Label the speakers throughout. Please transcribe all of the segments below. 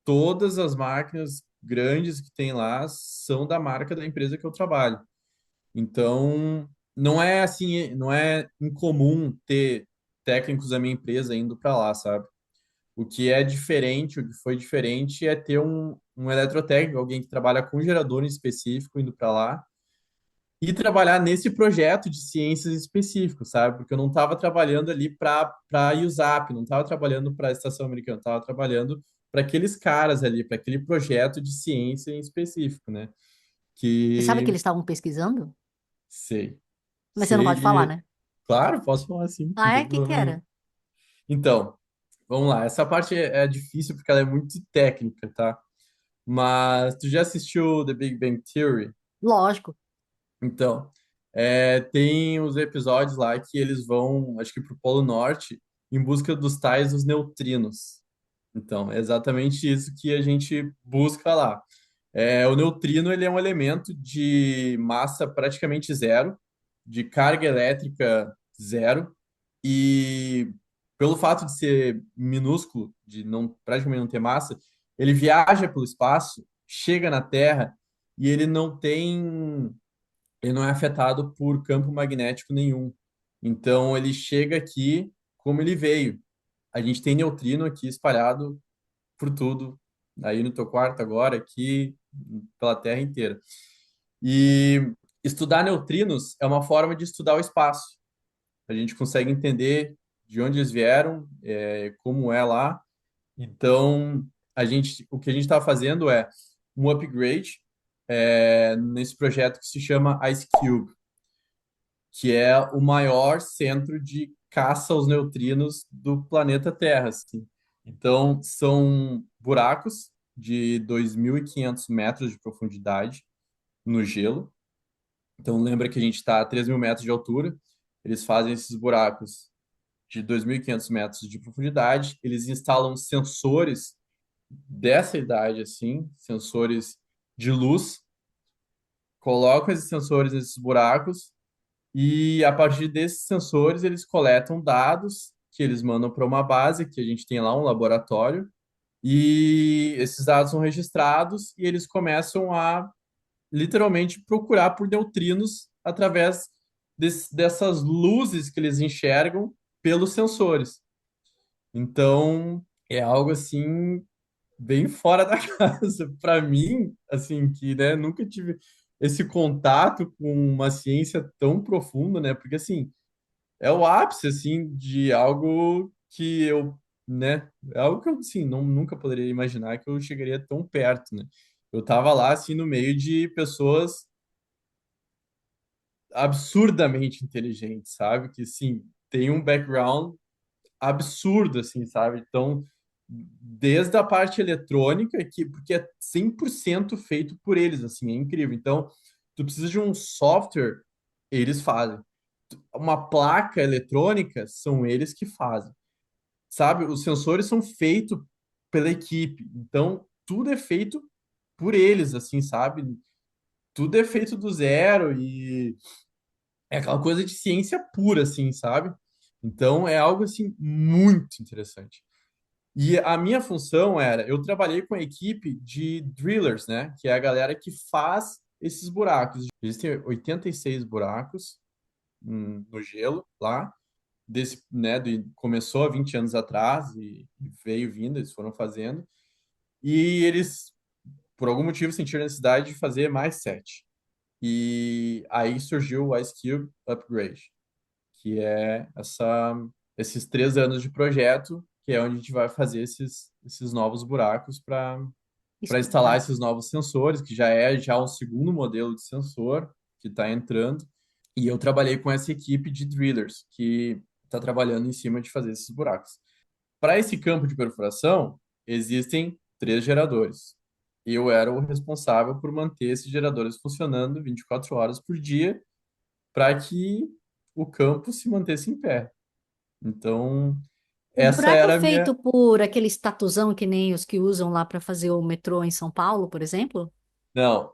Speaker 1: todas as máquinas grandes que tem lá são da marca da empresa que eu trabalho. Então, não é assim, não é incomum ter técnicos da minha empresa indo para lá, sabe? O que é diferente, o que foi diferente é ter um eletrotécnico, alguém que trabalha com gerador em específico indo para lá e trabalhar nesse projeto de ciências específico, sabe? Porque eu não estava trabalhando ali para USAP, não estava trabalhando para a Estação Americana, estava trabalhando para aqueles caras ali, para aquele projeto de ciência em específico, né?
Speaker 2: Você sabe o que
Speaker 1: Que
Speaker 2: eles estavam pesquisando?
Speaker 1: sei,
Speaker 2: Mas você não
Speaker 1: sei,
Speaker 2: pode falar, né?
Speaker 1: claro, posso falar assim, não
Speaker 2: Ah, é?
Speaker 1: tem
Speaker 2: O que que
Speaker 1: problema nenhum.
Speaker 2: era?
Speaker 1: Então, vamos lá, essa parte é difícil porque ela é muito técnica, tá? Mas tu já assistiu The Big Bang Theory?
Speaker 2: Lógico.
Speaker 1: Então, tem os episódios lá que eles vão, acho que pro Polo Norte, em busca dos tais dos neutrinos. Então, é exatamente isso que a gente busca lá. O neutrino, ele é um elemento de massa praticamente zero, de carga elétrica zero, e pelo fato de ser minúsculo, de não praticamente não ter massa, ele viaja pelo espaço, chega na Terra e ele não é afetado por campo magnético nenhum. Então ele chega aqui como ele veio. A gente tem neutrino aqui espalhado por tudo, aí no teu quarto agora, aqui pela Terra inteira. E estudar neutrinos é uma forma de estudar o espaço. A gente consegue entender de onde eles vieram, como é lá. Então, o que a gente está fazendo é um upgrade nesse projeto que se chama IceCube, que é o maior centro de caça aos neutrinos do planeta Terra, assim. Então, são buracos de 2.500 metros de profundidade no gelo. Então, lembra que a gente está a 3.000 metros de altura. Eles fazem esses buracos de 2.500 metros de profundidade. Eles instalam sensores dessa idade, assim, sensores de luz, colocam esses sensores nesses buracos e a partir desses sensores, eles coletam dados que eles mandam para uma base, que a gente tem lá um laboratório, e esses dados são registrados e eles começam a literalmente procurar por neutrinos através dessas luzes que eles enxergam pelos sensores. Então, é algo assim bem fora da casa para mim, assim, que, né, nunca tive esse contato com uma ciência tão profunda, né? Porque assim, é o ápice, assim, de algo que eu, né? É algo que eu, assim, nunca poderia imaginar que eu chegaria tão perto, né? Eu tava lá, assim, no meio de pessoas absurdamente inteligentes, sabe? Que, assim, tem um background absurdo, assim, sabe? Então, desde a parte eletrônica, porque é 100% feito por eles, assim, é incrível. Então, tu precisa de um software, eles fazem. Uma placa eletrônica, são eles que fazem. Sabe? Os sensores são feitos pela equipe. Então, tudo é feito por eles, assim, sabe? Tudo é feito do zero e é aquela coisa de ciência pura, assim, sabe? Então, é algo, assim, muito interessante. E a minha função era, eu trabalhei com a equipe de drillers, né? Que é a galera que faz esses buracos. Existem 86 buracos no gelo lá começou há 20 anos atrás e veio vindo, eles foram fazendo. E eles, por algum motivo, sentiram a necessidade de fazer mais sete. E aí surgiu o Ice Cube Upgrade, que é esses 3 anos de projeto, que é onde a gente vai fazer esses novos buracos para instalar
Speaker 2: Estudar.
Speaker 1: esses novos sensores, que já é um segundo modelo de sensor que está entrando. E eu trabalhei com essa equipe de drillers, que está trabalhando em cima de fazer esses buracos. Para esse campo de perfuração, existem 3 geradores. Eu era o responsável por manter esses geradores funcionando 24 horas por dia para que o campo se mantesse em pé. Então,
Speaker 2: O
Speaker 1: essa
Speaker 2: buraco é
Speaker 1: era a minha.
Speaker 2: feito por aquele estatuzão que nem os que usam lá para fazer o metrô em São Paulo, por exemplo?
Speaker 1: Não,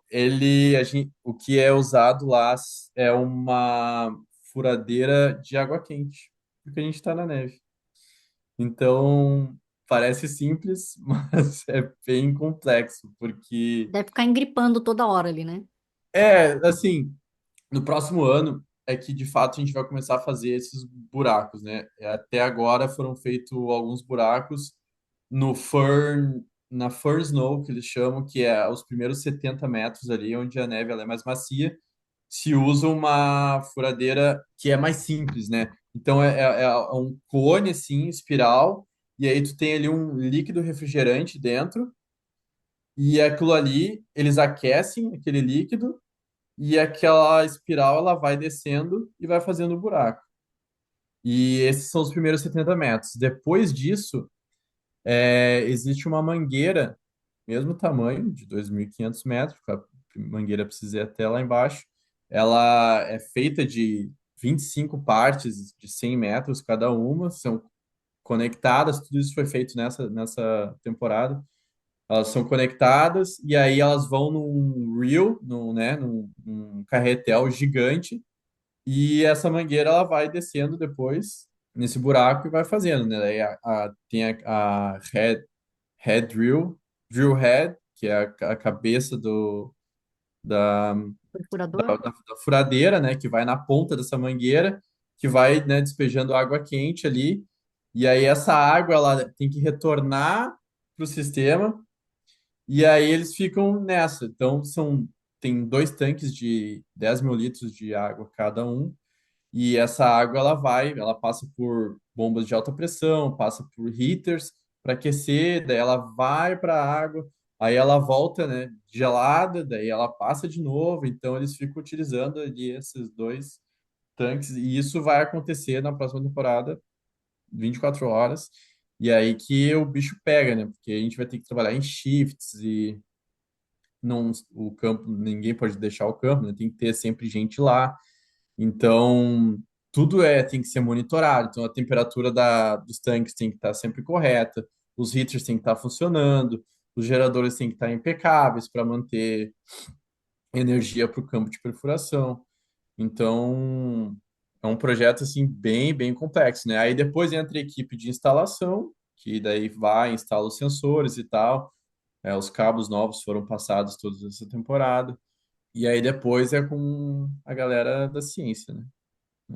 Speaker 1: o que é usado lá é uma furadeira de água quente, porque a gente está na neve. Então, parece simples, mas é bem complexo, porque
Speaker 2: Deve ficar engripando toda hora ali, né?
Speaker 1: assim, no próximo ano é que de fato a gente vai começar a fazer esses buracos, né? Até agora foram feitos alguns buracos no na Fern Snow, que eles chamam, que é os primeiros 70 metros ali, onde a neve ela é mais macia, se usa uma furadeira que é mais simples, né? Então é um cone assim, espiral, e aí tu tem ali um líquido refrigerante dentro, e aquilo ali, eles aquecem aquele líquido, e aquela espiral ela vai descendo e vai fazendo o buraco. E esses são os primeiros 70 metros. Depois disso, existe uma mangueira, mesmo tamanho, de 2.500 metros, a mangueira precisa ir até lá embaixo. Ela é feita de 25 partes de 100 metros cada uma, são conectadas, tudo isso foi feito nessa temporada. Elas são conectadas e aí elas vão num reel, num carretel gigante e essa mangueira ela vai descendo depois nesse buraco e vai fazendo, né? Daí tem a head drill head, que é a cabeça da,
Speaker 2: Perfurador.
Speaker 1: da furadeira, né? Que vai na ponta dessa mangueira, que vai, né, despejando água quente ali. E aí essa água ela tem que retornar para o sistema e aí eles ficam nessa. Então tem dois tanques de 10 mil litros de água cada um. E essa água ela passa por bombas de alta pressão, passa por heaters para aquecer, daí ela vai para a água, aí ela volta, né, gelada, daí ela passa de novo. Então eles ficam utilizando ali esses dois tanques e isso vai acontecer na próxima temporada, 24 horas. E aí que o bicho pega, né? Porque a gente vai ter que trabalhar em shifts e não o campo, ninguém pode deixar o campo, né? Tem que ter sempre gente lá. Então, tudo tem que ser monitorado. Então, a temperatura dos tanques tem que estar sempre correta, os heaters têm que estar funcionando, os geradores têm que estar impecáveis para manter energia para o campo de perfuração. Então, é um projeto assim bem complexo, né? Aí depois entra a equipe de instalação, que daí vai, instala os sensores e tal. Os cabos novos foram passados toda essa temporada. E aí depois é com a galera da ciência, né?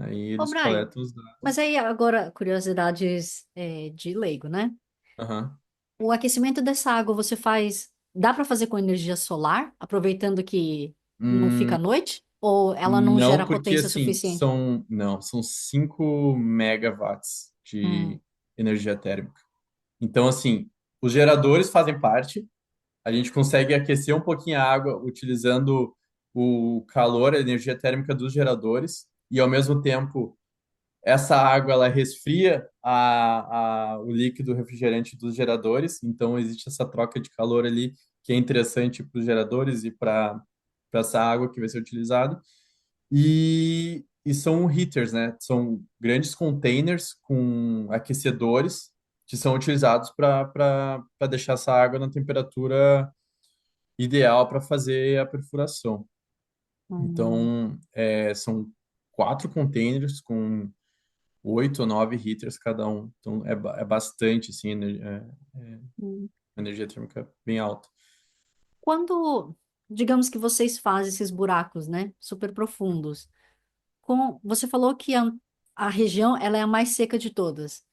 Speaker 1: Aí
Speaker 2: Ô,
Speaker 1: eles
Speaker 2: Brian,
Speaker 1: coletam os
Speaker 2: mas
Speaker 1: dados.
Speaker 2: aí agora, curiosidades, de leigo, né?
Speaker 1: Aham.
Speaker 2: O aquecimento dessa água você faz. Dá para fazer com energia solar, aproveitando que não fica à
Speaker 1: Hum,
Speaker 2: noite? Ou ela não
Speaker 1: não,
Speaker 2: gera
Speaker 1: porque
Speaker 2: potência
Speaker 1: assim,
Speaker 2: suficiente?
Speaker 1: não, são 5 megawatts
Speaker 2: Hum,
Speaker 1: de energia térmica. Então, assim, os geradores fazem parte, a gente consegue aquecer um pouquinho a água utilizando o calor, a energia térmica dos geradores, e ao mesmo tempo essa água ela resfria o líquido refrigerante dos geradores, então existe essa troca de calor ali que é interessante para os geradores e para essa água que vai ser utilizada. E são heaters, né? São grandes containers com aquecedores que são utilizados para deixar essa água na temperatura ideal para fazer a perfuração.
Speaker 2: hum,
Speaker 1: Então, são 4 containers com 8 ou 9 heaters cada um. Então é bastante, assim,
Speaker 2: hum.
Speaker 1: energia térmica bem alta.
Speaker 2: Quando, digamos que vocês fazem esses buracos, né? Super profundos. Você falou que a região ela é a mais seca de todas.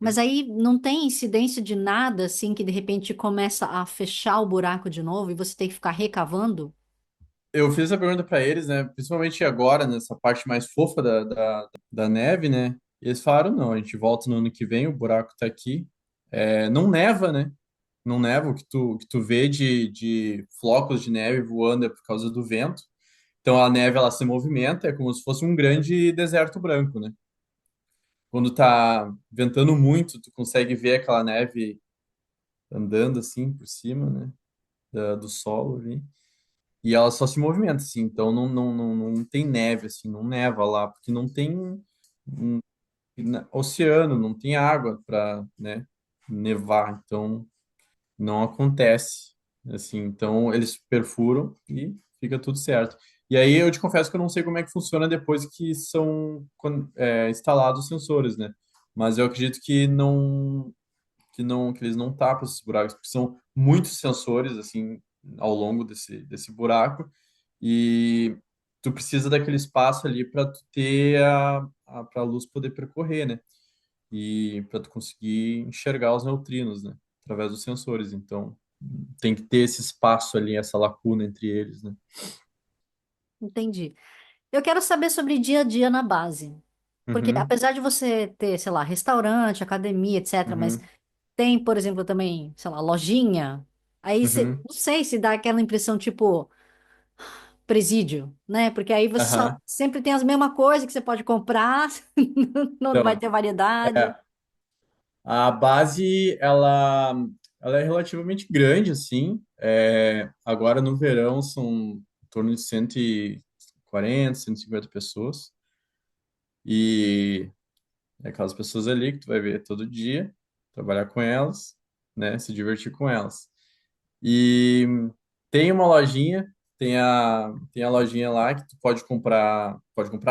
Speaker 2: Mas aí não tem incidência de nada assim que de repente começa a fechar o buraco de novo e você tem que ficar recavando?
Speaker 1: Eu fiz essa pergunta para eles, né? Principalmente agora, nessa parte mais fofa da neve, né? E eles falaram, não, a gente volta no ano que vem, o buraco tá aqui. Não neva, né? Não neva, o que tu vê de flocos de neve voando é por causa do vento. Então a neve, ela se movimenta, é como se fosse um grande deserto branco, né? Quando tá ventando muito, tu consegue ver aquela neve andando assim por cima, né? Do solo ali. E ela só se movimenta, assim, então não tem neve, assim, não neva lá, porque não tem oceano, não tem água para, né, nevar, então não acontece, assim, então eles perfuram e fica tudo certo. E aí eu te confesso que eu não sei como é que funciona depois que são instalados os sensores, né? Mas eu acredito que que eles não tapam esses buracos, porque são muitos sensores assim ao longo desse buraco e tu precisa daquele espaço ali para tu ter para a luz poder percorrer, né? E para tu conseguir enxergar os neutrinos, né? Através dos sensores. Então, tem que ter esse espaço ali, essa lacuna entre eles, né?
Speaker 2: Entendi. Eu quero saber sobre dia a dia na base. Porque
Speaker 1: Uhum,
Speaker 2: apesar de você ter, sei lá, restaurante, academia, etc., mas
Speaker 1: uhum,
Speaker 2: tem, por exemplo, também, sei lá, lojinha. Aí você,
Speaker 1: uhum,
Speaker 2: não sei se dá aquela impressão tipo presídio, né? Porque aí você só
Speaker 1: aham.
Speaker 2: sempre tem as mesmas coisas que você pode comprar, não vai
Speaker 1: Então,
Speaker 2: ter variedade.
Speaker 1: é, a base, ela é relativamente grande, assim. Agora, no verão, são em torno de 140, 150 pessoas. E é aquelas pessoas ali que tu vai ver todo dia, trabalhar com elas, né? Se divertir com elas. E tem uma lojinha, tem a lojinha lá que tu pode comprar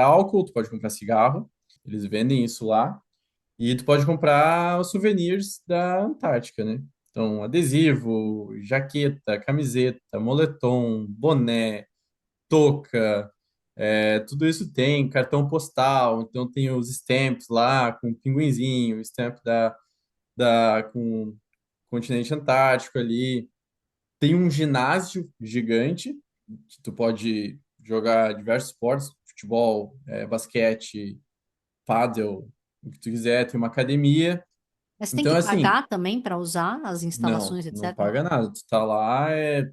Speaker 1: álcool, tu pode comprar cigarro. Eles vendem isso lá. E tu pode comprar os souvenirs da Antártica, né? Então, adesivo, jaqueta, camiseta, moletom, boné, touca, tudo isso tem, cartão postal, então tem os stamps lá com o pinguinzinho, o stamp com o continente antártico ali. Tem um ginásio gigante que tu pode jogar diversos esportes, futebol, basquete, pádel, o que tu quiser, tem uma academia.
Speaker 2: Mas tem
Speaker 1: Então,
Speaker 2: que
Speaker 1: assim,
Speaker 2: pagar também para usar as instalações,
Speaker 1: não
Speaker 2: etc.
Speaker 1: paga nada. Tu tá lá, é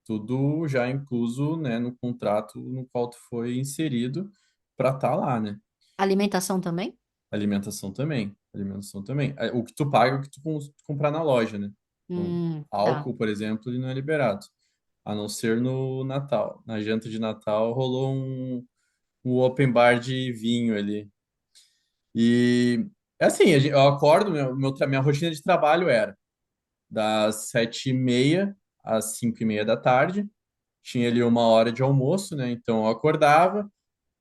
Speaker 1: tudo já incluso, né, no contrato no qual tu foi inserido para estar lá, né?
Speaker 2: Alimentação também?
Speaker 1: Alimentação também, alimentação também. O que tu paga é o que tu comprar na loja, né? Então,
Speaker 2: Tá.
Speaker 1: álcool, por exemplo, ele não é liberado, a não ser no Natal. Na janta de Natal rolou um open bar de vinho ali. E é assim, eu acordo, minha rotina de trabalho era das 7h30 às 5h30 da tarde. Tinha ali uma hora de almoço, né? Então eu acordava,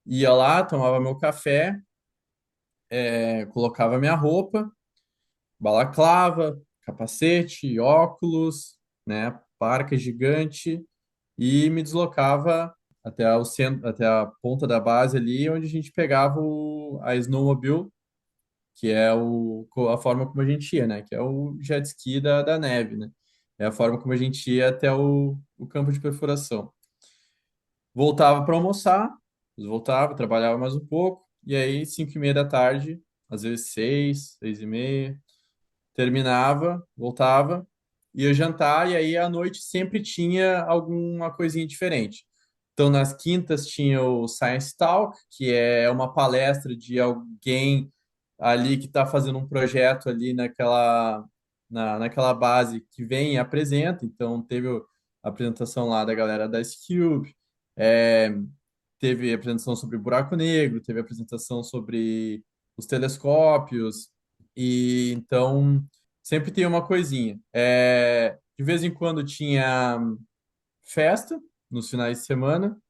Speaker 1: ia lá, tomava meu café, colocava minha roupa, balaclava, capacete, óculos, né? Parca gigante e me deslocava até o centro, até a ponta da base ali, onde a gente pegava a snowmobile, que é a forma como a gente ia, né? Que é o jet ski da neve, né? É a forma como a gente ia até o campo de perfuração. Voltava para almoçar, voltava, trabalhava mais um pouco, e aí, 5h30 da tarde, às vezes 6, 6h30, terminava, voltava, ia jantar, e aí à noite sempre tinha alguma coisinha diferente. Então, nas quintas tinha o Science Talk, que é uma palestra de alguém ali que está fazendo um projeto ali naquela base que vem e apresenta. Então, teve a apresentação lá da galera da Cube, é, teve apresentação sobre buraco negro, teve apresentação sobre os telescópios, e então sempre tem uma coisinha. De vez em quando tinha festa nos finais de semana,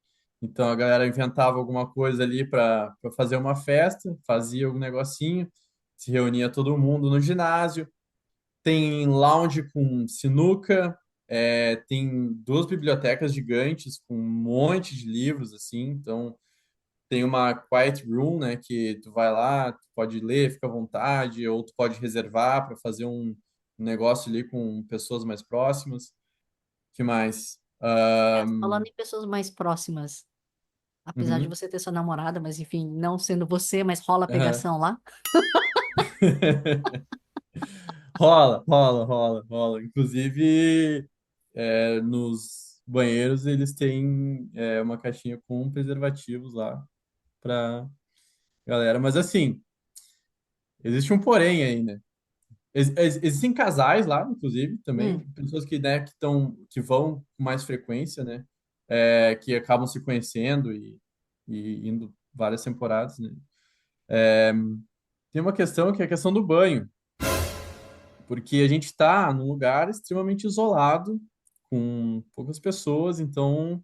Speaker 1: então a galera inventava alguma coisa ali para fazer uma festa, fazia algum negocinho, se reunia todo mundo no ginásio. Tem lounge com sinuca, tem duas bibliotecas gigantes com um monte de livros assim, então tem uma quiet room, né, que tu vai lá, tu pode ler, fica à vontade, ou tu pode reservar para fazer um negócio ali com pessoas mais próximas. Que mais?
Speaker 2: Falando em pessoas mais próximas, apesar de
Speaker 1: Uhum.
Speaker 2: você ter sua namorada, mas enfim, não sendo você, mas rola a
Speaker 1: Aham.
Speaker 2: pegação lá.
Speaker 1: Rola, rola, rola, rola. Inclusive, nos banheiros eles têm uma caixinha com preservativos lá pra galera. Mas assim, existe um porém aí, né? Existem casais lá, inclusive, também,
Speaker 2: Hum.
Speaker 1: pessoas que vão com mais frequência, né? Que acabam se conhecendo e indo várias temporadas, né? Tem uma questão que é a questão do banho, porque a gente está num lugar extremamente isolado, com poucas pessoas, então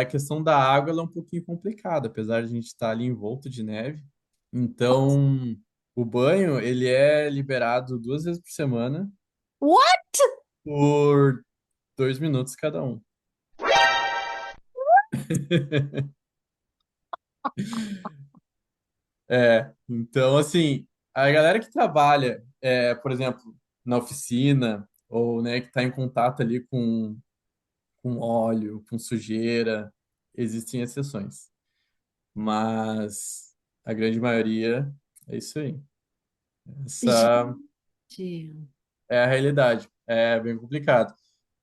Speaker 1: a questão da água ela é um pouquinho complicada, apesar de a gente estar ali envolto de neve. Então. O banho, ele é liberado 2 vezes por semana
Speaker 2: What?
Speaker 1: por 2 minutos cada um. Então, assim, a galera que trabalha, por exemplo, na oficina, ou, né, que está em contato ali com óleo, com sujeira, existem exceções. Mas a grande maioria é isso aí. Essa
Speaker 2: Gente.
Speaker 1: é a realidade. É bem complicado.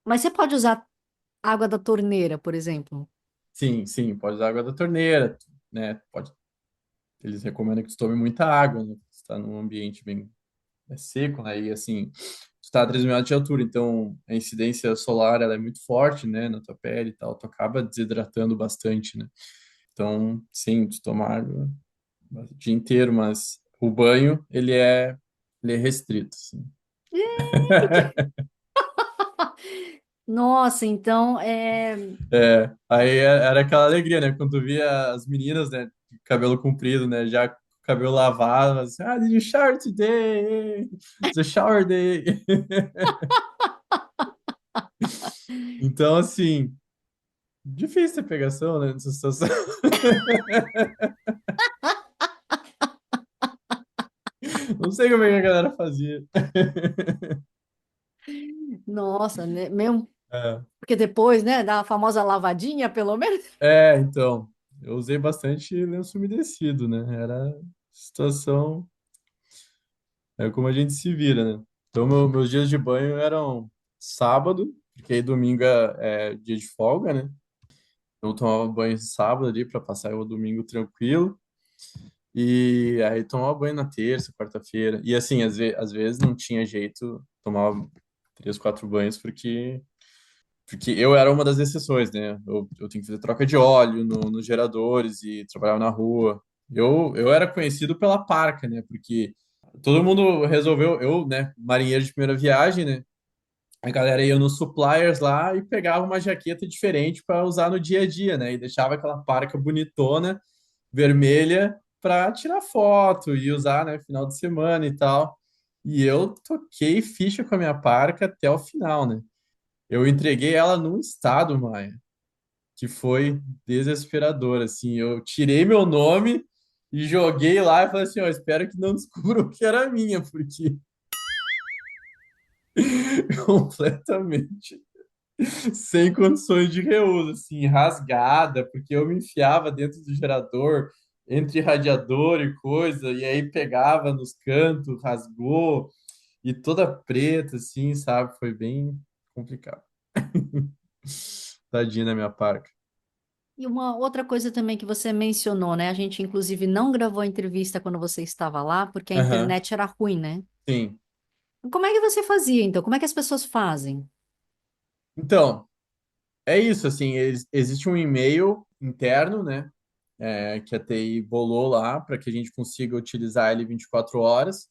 Speaker 2: Mas você pode usar água da torneira, por exemplo.
Speaker 1: Sim, sim, pode usar água da torneira, né? Pode, eles recomendam que tu tome muita água, né? Você está num ambiente bem seco, né? E assim, tu está a 3 mil metros de altura, então a incidência solar ela é muito forte, né? Na tua pele e tal, tu acaba desidratando bastante, né? Então, sim, tu tomar água o dia inteiro, mas o banho, ele é restrito, assim.
Speaker 2: Nossa, então
Speaker 1: Aí era aquela alegria, né? Quando tu via as meninas, né? De cabelo comprido, né? Já com o cabelo lavado, assim, did you shower today? It's a shower day. Então, assim, difícil ter pegação, né? Nessa situação. Não sei como é que a galera fazia.
Speaker 2: nossa, né? Mesmo
Speaker 1: É,
Speaker 2: porque depois, né, dá a famosa lavadinha, pelo menos.
Speaker 1: então, eu usei bastante lenço umedecido, né? Era situação, é como a gente se vira, né? Então, meus dias de banho eram sábado, porque aí domingo é dia de folga, né? Então, eu tomava banho sábado ali para passar o domingo tranquilo. E aí tomava banho na terça, quarta-feira. E assim, às vezes não tinha jeito, tomava 3, 4 banhos, porque eu era uma das exceções, né? Eu tinha que fazer troca de óleo nos geradores e trabalhava na rua. Eu era conhecido pela parca, né? Porque todo mundo resolveu, né, marinheiro de primeira viagem, né? A galera ia nos suppliers lá e pegava uma jaqueta diferente para usar no dia a dia, né? E deixava aquela parca bonitona, vermelha, para tirar foto e usar, né, final de semana e tal. E eu toquei ficha com a minha parca até o final, né? Eu entreguei ela num estado, Maia, que foi desesperador, assim. Eu tirei meu nome e joguei lá e falei assim, ó, espero que não descubram que era minha, porque completamente sem condições de reuso, assim, rasgada, porque eu me enfiava dentro do gerador, entre radiador e coisa, e aí pegava nos cantos, rasgou, e toda preta, assim, sabe? Foi bem complicado. Tadinha da minha parca.
Speaker 2: E uma outra coisa também que você mencionou, né? A gente inclusive não gravou a entrevista quando você estava lá, porque a
Speaker 1: Aham,
Speaker 2: internet era ruim, né?
Speaker 1: sim.
Speaker 2: Como é que você fazia, então? Como é que as pessoas fazem?
Speaker 1: Então, é isso, assim, existe um e-mail interno, né? Que a TI bolou lá para que a gente consiga utilizar ele 24 horas.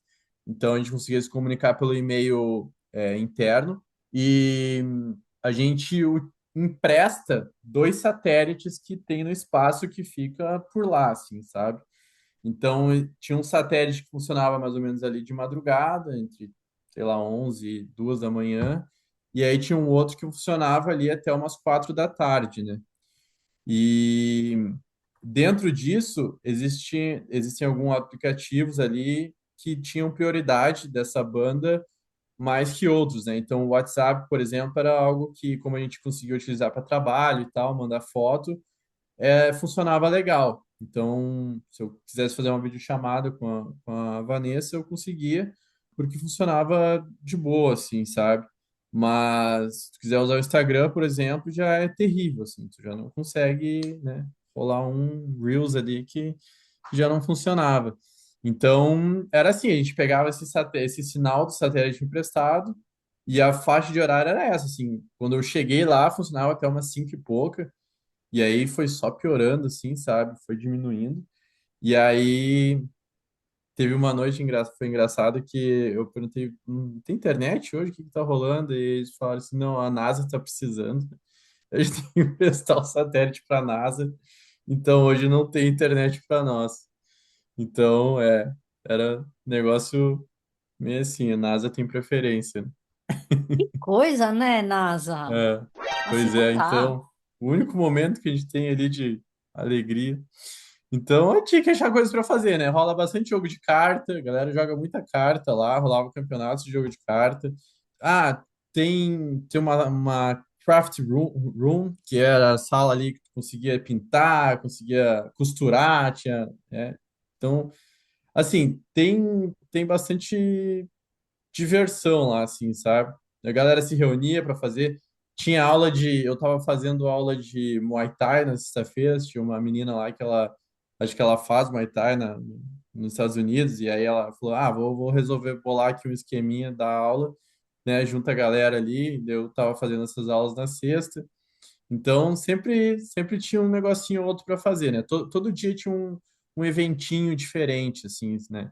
Speaker 1: Então, a gente conseguia se comunicar pelo e-mail interno e a gente empresta 2 satélites que tem no espaço que fica por lá, assim, sabe? Então, tinha um satélite que funcionava mais ou menos ali de madrugada, entre, sei lá, 11 e 2 da manhã, e aí tinha um outro que funcionava ali até umas 4 da tarde, né? E dentro disso, existem alguns aplicativos ali que tinham prioridade dessa banda mais que outros, né? Então, o WhatsApp, por exemplo, era algo que, como a gente conseguia utilizar para trabalho e tal, mandar foto, funcionava legal. Então, se eu quisesse fazer uma videochamada com a Vanessa, eu conseguia, porque funcionava de boa, assim, sabe? Mas se tu quiser usar o Instagram, por exemplo, já é terrível, assim, tu já não consegue, né, rolar um Reels ali que já não funcionava. Então, era assim, a gente pegava esse sinal do satélite emprestado e a faixa de horário era essa, assim, quando eu cheguei lá, funcionava até umas 5 e pouca, e aí foi só piorando, assim, sabe? Foi diminuindo. E aí teve uma noite foi engraçado que eu perguntei, tem internet hoje? O que que tá rolando? E eles falaram assim, não, a NASA tá precisando. A gente tem que emprestar o satélite para a NASA. Então hoje não tem internet para nós. Então, Era negócio meio assim, a NASA tem preferência, né?
Speaker 2: Coisa, né, NASA?
Speaker 1: É,
Speaker 2: Assim
Speaker 1: pois
Speaker 2: não
Speaker 1: é,
Speaker 2: dá.
Speaker 1: então, o único momento que a gente tem ali de alegria. Então, eu tinha que achar coisas para fazer, né? Rola bastante jogo de carta, a galera joga muita carta lá, rolava campeonatos de jogo de carta. Ah, tem uma craft room, que era a sala ali que tu conseguia pintar, conseguia costurar, tinha, né? Então, assim, tem bastante diversão lá, assim, sabe? A galera se reunia para fazer. Tinha aula de. Eu tava fazendo aula de Muay Thai na sexta-feira. Tinha uma menina lá que ela. Acho que ela faz Muay Thai nos Estados Unidos. E aí ela falou: Ah, vou resolver bolar aqui um esqueminha da aula, né? Junta a galera ali. Eu tava fazendo essas aulas na sexta. Então sempre tinha um negocinho ou outro para fazer, né? Todo dia tinha um eventinho diferente, assim, né?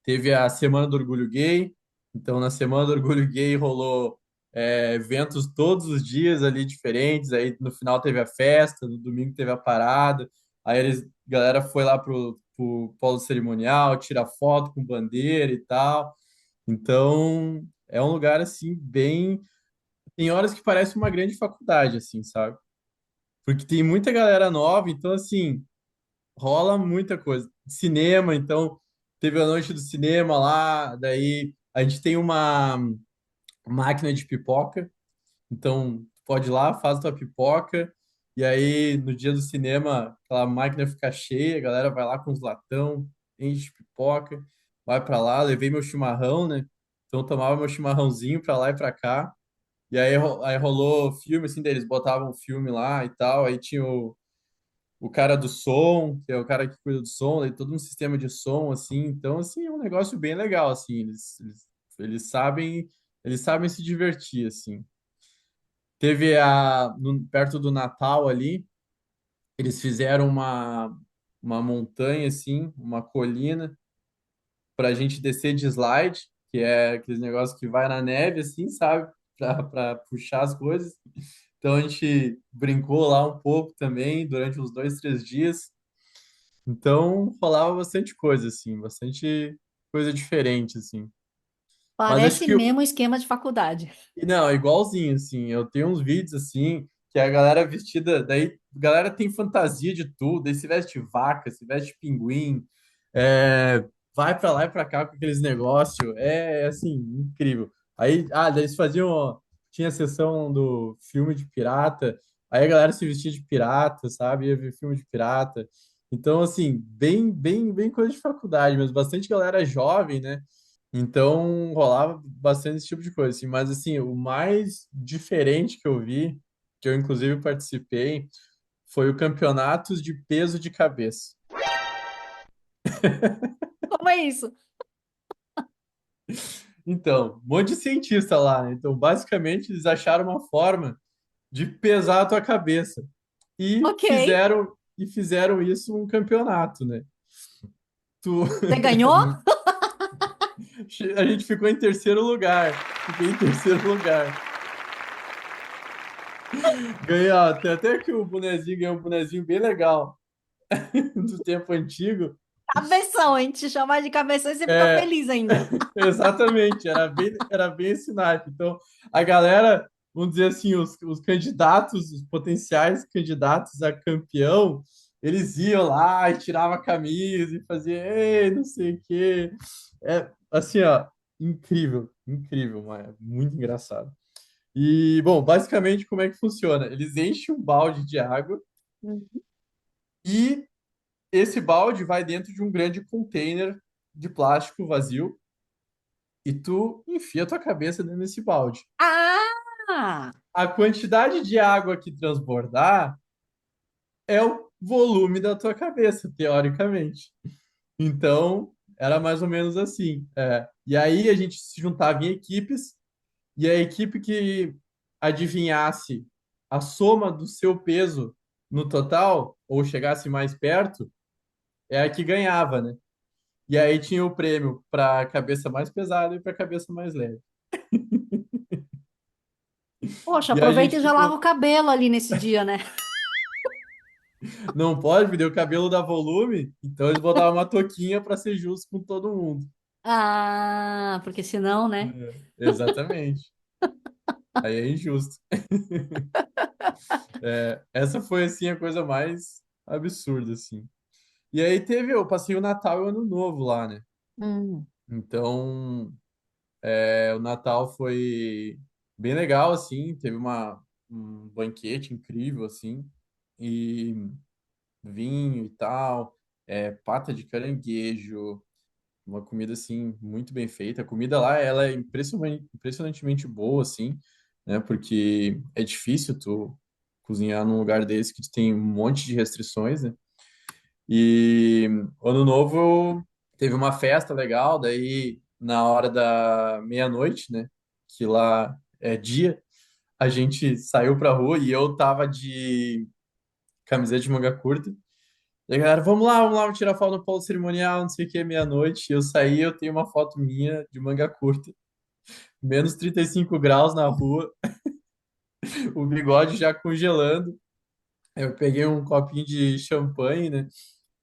Speaker 1: Teve a Semana do Orgulho Gay, então na Semana do Orgulho Gay rolou eventos todos os dias ali diferentes, aí no final teve a festa, no domingo teve a parada, aí a galera foi lá pro polo cerimonial, tira foto com bandeira e tal, então é um lugar assim bem... Tem horas que parece uma grande faculdade, assim, sabe? Porque tem muita galera nova, então assim rola muita coisa. Cinema, então, teve a noite do cinema lá, daí a gente tem uma máquina de pipoca, então pode ir lá, faz a tua pipoca, e aí no dia do cinema, aquela máquina fica cheia, a galera vai lá com os latão, enche de pipoca, vai pra lá, levei meu chimarrão, né? Então eu tomava meu chimarrãozinho pra lá e pra cá. E aí, aí rolou filme, assim, deles botavam um filme lá e tal. Aí tinha o cara do som, que é o cara que cuida do som, e todo um sistema de som, assim. Então, assim, é um negócio bem legal, assim. Eles eles sabem se divertir, assim. Teve perto do Natal ali, eles fizeram uma montanha, assim, uma colina, para a gente descer de slide, que é aqueles negócios que vai na neve, assim, sabe? Para puxar as coisas. Então a gente brincou lá um pouco também durante uns 2, 3 dias. Então, rolava bastante coisa, assim, bastante coisa diferente, assim. Mas acho
Speaker 2: Parece
Speaker 1: que,
Speaker 2: mesmo um esquema de faculdade.
Speaker 1: não, é igualzinho, assim. Eu tenho uns vídeos, assim, que a galera vestida, daí, a galera tem fantasia de tudo, aí se veste vaca, se veste pinguim, vai pra lá e pra cá com aqueles negócios, assim, incrível. Aí, daí eles faziam, ó, tinha a sessão do filme de pirata, aí a galera se vestia de pirata, sabe? Ia ver filme de pirata. Então, assim, bem coisa de faculdade, mas bastante galera jovem, né? Então rolava bastante esse tipo de coisa, assim. Mas assim, o mais diferente que eu vi, que eu inclusive participei, foi o campeonatos de peso de cabeça.
Speaker 2: Como é isso?
Speaker 1: Então, um monte de cientista lá, né? Então, basicamente, eles acharam uma forma de pesar a tua cabeça e
Speaker 2: Ok.
Speaker 1: fizeram isso um campeonato, né? Tu,
Speaker 2: Você ganhou?
Speaker 1: a gente ficou em terceiro lugar. Fiquei em terceiro lugar. Ganhar, até que o bonezinho ganhou um bonezinho bem legal do tempo antigo.
Speaker 2: Cabeção, hein? Te chamar de cabeção e você fica
Speaker 1: É,
Speaker 2: feliz ainda.
Speaker 1: exatamente, era bem esse naipe. Então, a galera, vamos dizer assim, os candidatos, os potenciais candidatos a campeão, eles iam lá e tiravam a camisa e faziam, ei, não sei o quê. É, assim, ó, incrível, incrível, mas muito engraçado. E, bom, basicamente, como é que funciona? Eles enchem um balde de água e esse balde vai dentro de um grande container de plástico vazio e tu enfia tua cabeça dentro desse balde.
Speaker 2: Ah!
Speaker 1: A quantidade de água que transbordar é o volume da tua cabeça, teoricamente. Então, era mais ou menos assim. E aí a gente se juntava em equipes e a equipe que adivinhasse a soma do seu peso no total, ou chegasse mais perto, é a que ganhava, né? E aí tinha o prêmio para a cabeça mais pesada e para a cabeça mais leve.
Speaker 2: Poxa,
Speaker 1: E a
Speaker 2: aproveita
Speaker 1: gente
Speaker 2: e já lava
Speaker 1: ficou.
Speaker 2: o cabelo ali nesse dia, né?
Speaker 1: Não pode, porque o cabelo dá volume, então eles botavam uma touquinha para ser justo com todo mundo.
Speaker 2: Ah, porque senão, né?
Speaker 1: Exatamente. Aí é injusto. É, essa foi, assim, a coisa mais absurda, assim. E aí eu passei o Natal e o Ano Novo lá, né?
Speaker 2: Hum.
Speaker 1: Então, o Natal foi bem legal, assim, teve um banquete incrível, assim, e vinho e tal, pata de caranguejo, uma comida, assim, muito bem feita. A comida lá, ela é impressionantemente boa, assim, né, porque é difícil tu cozinhar num lugar desse que tu tem um monte de restrições, né, e Ano Novo teve uma festa legal, daí na hora da meia-noite, né? Que lá é dia, a gente saiu pra rua e eu tava de camiseta de manga curta. E a galera, vamos lá, vamos tirar foto no polo cerimonial, não sei o que, meia-noite. E eu saí, eu tenho uma foto minha de manga curta, menos 35 graus na rua, o bigode já congelando. Eu peguei um copinho de champanhe, né,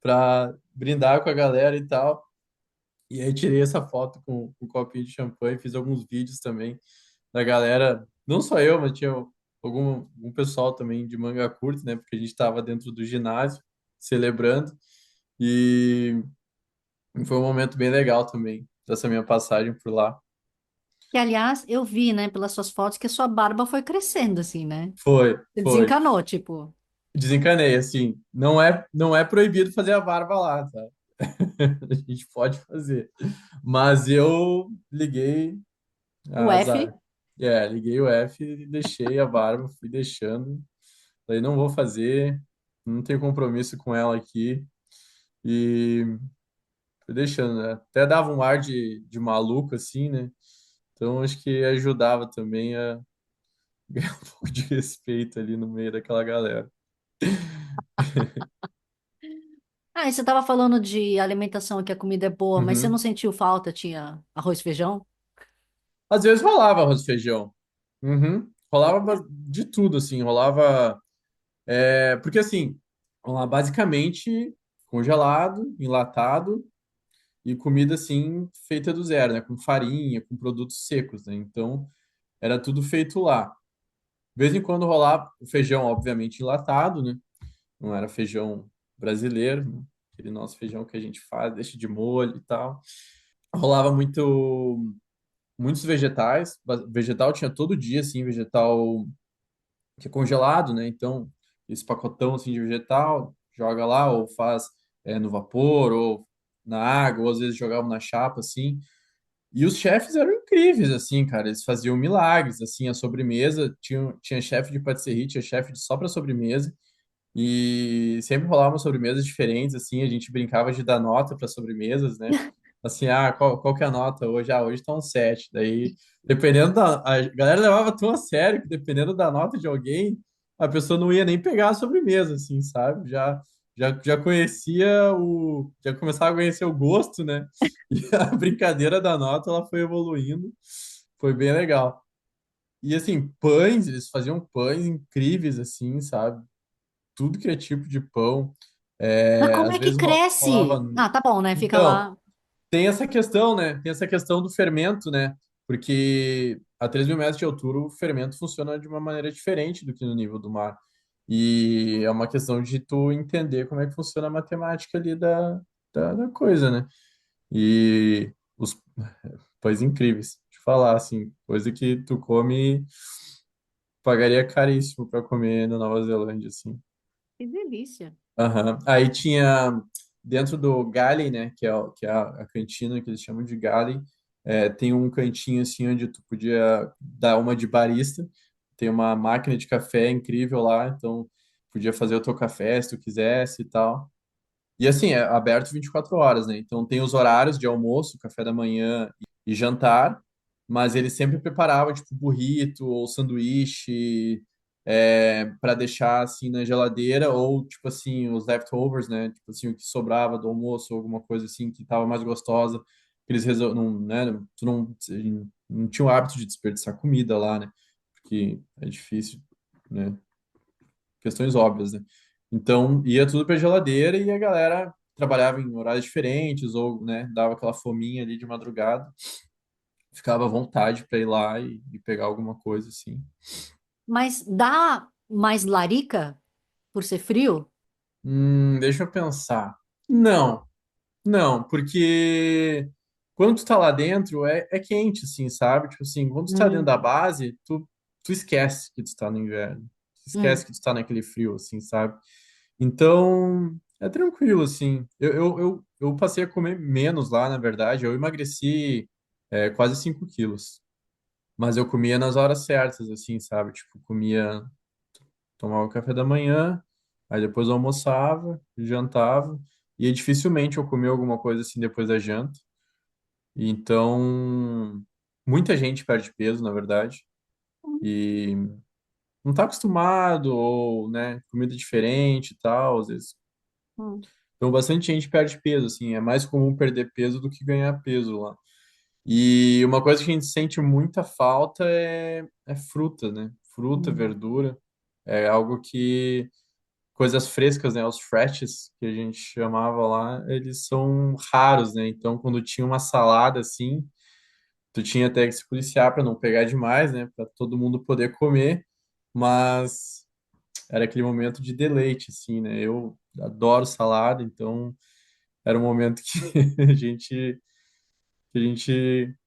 Speaker 1: pra brindar com a galera e tal. E aí tirei essa foto com um copinho de champanhe, fiz alguns vídeos também da galera, não só eu, mas tinha algum pessoal também de manga curta, né? Porque a gente estava dentro do ginásio celebrando e foi um momento bem legal também dessa minha passagem por lá.
Speaker 2: Que, aliás, eu vi, né, pelas suas fotos, que a sua barba foi crescendo, assim, né?
Speaker 1: Foi,
Speaker 2: Você
Speaker 1: foi.
Speaker 2: desencanou, tipo.
Speaker 1: Desencanei, assim, não é proibido fazer a barba lá, tá? A gente pode fazer. Mas eu liguei
Speaker 2: O
Speaker 1: a
Speaker 2: F.
Speaker 1: azar. Liguei o F e deixei a barba, fui deixando. Daí não vou fazer, não tenho compromisso com ela aqui. E fui deixando, né? Até dava um ar de maluco, assim, né? Então acho que ajudava também a ganhar um pouco de respeito ali no meio daquela galera.
Speaker 2: Ah, e você tava falando de alimentação, que a comida é boa, mas você não
Speaker 1: Uhum.
Speaker 2: sentiu falta? Tinha arroz e feijão?
Speaker 1: Às vezes rolava arroz e feijão. Uhum. Rolava de tudo, assim, rolava. Porque assim, vamos lá, basicamente congelado, enlatado e comida assim feita do zero, né? Com farinha, com produtos secos, né? Então era tudo feito lá. De vez em quando rolava o feijão, obviamente, enlatado, né? Não era feijão brasileiro, né? Aquele nosso feijão que a gente faz, deixa de molho e tal. Rolava muitos vegetais. Vegetal tinha todo dia, assim, vegetal que é congelado, né? Então, esse pacotão assim de vegetal, joga lá ou faz no vapor ou na água, ou às vezes jogavam na chapa assim. E os chefes eram incríveis assim, cara, eles faziam milagres assim, a sobremesa, tinha chefe de patisserie, tinha chefe de só para sobremesa. E sempre rolavam sobremesas diferentes, assim, a gente brincava de dar nota para sobremesas, né? Assim, qual que é a nota hoje? Ah, hoje tá um 7. Daí, dependendo a galera levava tão a sério que dependendo da nota de alguém, a pessoa não ia nem pegar a sobremesa, assim, sabe? Já conhecia já começava a conhecer o gosto, né? E a brincadeira da nota, ela foi evoluindo, foi bem legal. E assim, pães, eles faziam pães incríveis, assim, sabe? Tudo que é tipo de pão.
Speaker 2: Mas como
Speaker 1: Às
Speaker 2: é que
Speaker 1: vezes rolava.
Speaker 2: cresce? Ah, tá bom, né? Fica
Speaker 1: Então,
Speaker 2: lá.
Speaker 1: tem essa questão, né? Tem essa questão do fermento, né? Porque a 3.000 metros de altura o fermento funciona de uma maneira diferente do que no nível do mar. E é uma questão de tu entender como é que funciona a matemática ali da coisa, né? E os pães incríveis. Te falar, assim, coisa que tu come, pagaria caríssimo para comer na Nova Zelândia, assim.
Speaker 2: Que delícia.
Speaker 1: Aham. Aí tinha dentro do Galley, né, que é a cantina que eles chamam de Galley, tem um cantinho assim onde tu podia dar uma de barista. Tem uma máquina de café incrível lá, então podia fazer o teu café se tu quisesse e tal. E assim, é aberto 24 horas, né? Então tem os horários de almoço, café da manhã e jantar, mas eles sempre preparavam tipo burrito ou sanduíche para deixar assim na geladeira ou tipo assim os leftovers, né? Tipo assim o que sobrava do almoço ou alguma coisa assim que estava mais gostosa, que eles não, né? Tu não tinha o hábito de desperdiçar comida lá, né? Porque é difícil, né? Questões óbvias, né? Então, ia tudo pra geladeira e a galera trabalhava em horários diferentes ou, né, dava aquela fominha ali de madrugada. Ficava à vontade para ir lá e pegar alguma coisa assim.
Speaker 2: Mas dá mais larica por ser frio?
Speaker 1: Deixa eu pensar. Não, não, porque quando tu tá lá dentro é quente, assim, sabe? Tipo assim, quando tu tá dentro da
Speaker 2: Hum,
Speaker 1: base, tu esquece que tu tá no inverno. Tu esquece
Speaker 2: hum,
Speaker 1: que tu tá naquele frio, assim, sabe? Então, é tranquilo, assim. Eu passei a comer menos lá, na verdade. Eu emagreci quase 5 quilos. Mas eu comia nas horas certas, assim, sabe? Tipo, comia, tomava o café da manhã, aí depois eu almoçava, jantava, e aí dificilmente eu comia alguma coisa assim depois da janta. Então, muita gente perde peso, na verdade, e não tá acostumado, ou, né, comida diferente e tal, às vezes.
Speaker 2: hum,
Speaker 1: Então, bastante gente perde peso, assim, é mais comum perder peso do que ganhar peso lá. E uma coisa que a gente sente muita falta é fruta, né? Fruta,
Speaker 2: hum,
Speaker 1: verdura. É algo que coisas frescas, né? Os freshs que a gente chamava lá, eles são raros, né? Então, quando tinha uma salada assim, tu tinha até que se policiar para não pegar demais, né? Para todo mundo poder comer, mas era aquele momento de deleite, assim, né? Eu adoro salada, então era um momento que a gente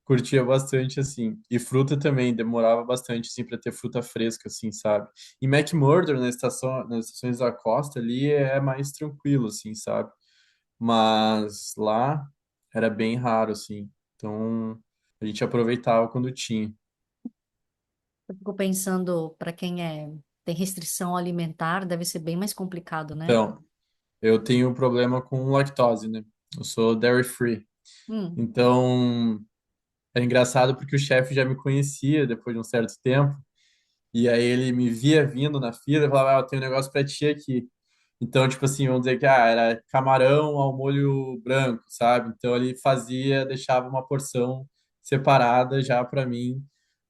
Speaker 1: curtia bastante, assim. E fruta também, demorava bastante, assim, para ter fruta fresca, assim, sabe? E McMurdo, nas estações da costa ali, é mais tranquilo, assim, sabe? Mas lá era bem raro, assim. Então, a gente aproveitava quando tinha.
Speaker 2: Eu fico pensando, para quem tem restrição alimentar, deve ser bem mais complicado, né?
Speaker 1: Então, eu tenho um problema com lactose, né? Eu sou dairy free.
Speaker 2: Hum,
Speaker 1: Então, era engraçado porque o chefe já me conhecia depois de um certo tempo. E aí ele me via vindo na fila e falava, ah, eu tenho um negócio pra ti aqui. Então, tipo assim, vamos dizer que era camarão ao molho branco, sabe? Então ele fazia, deixava uma porção separada já pra mim,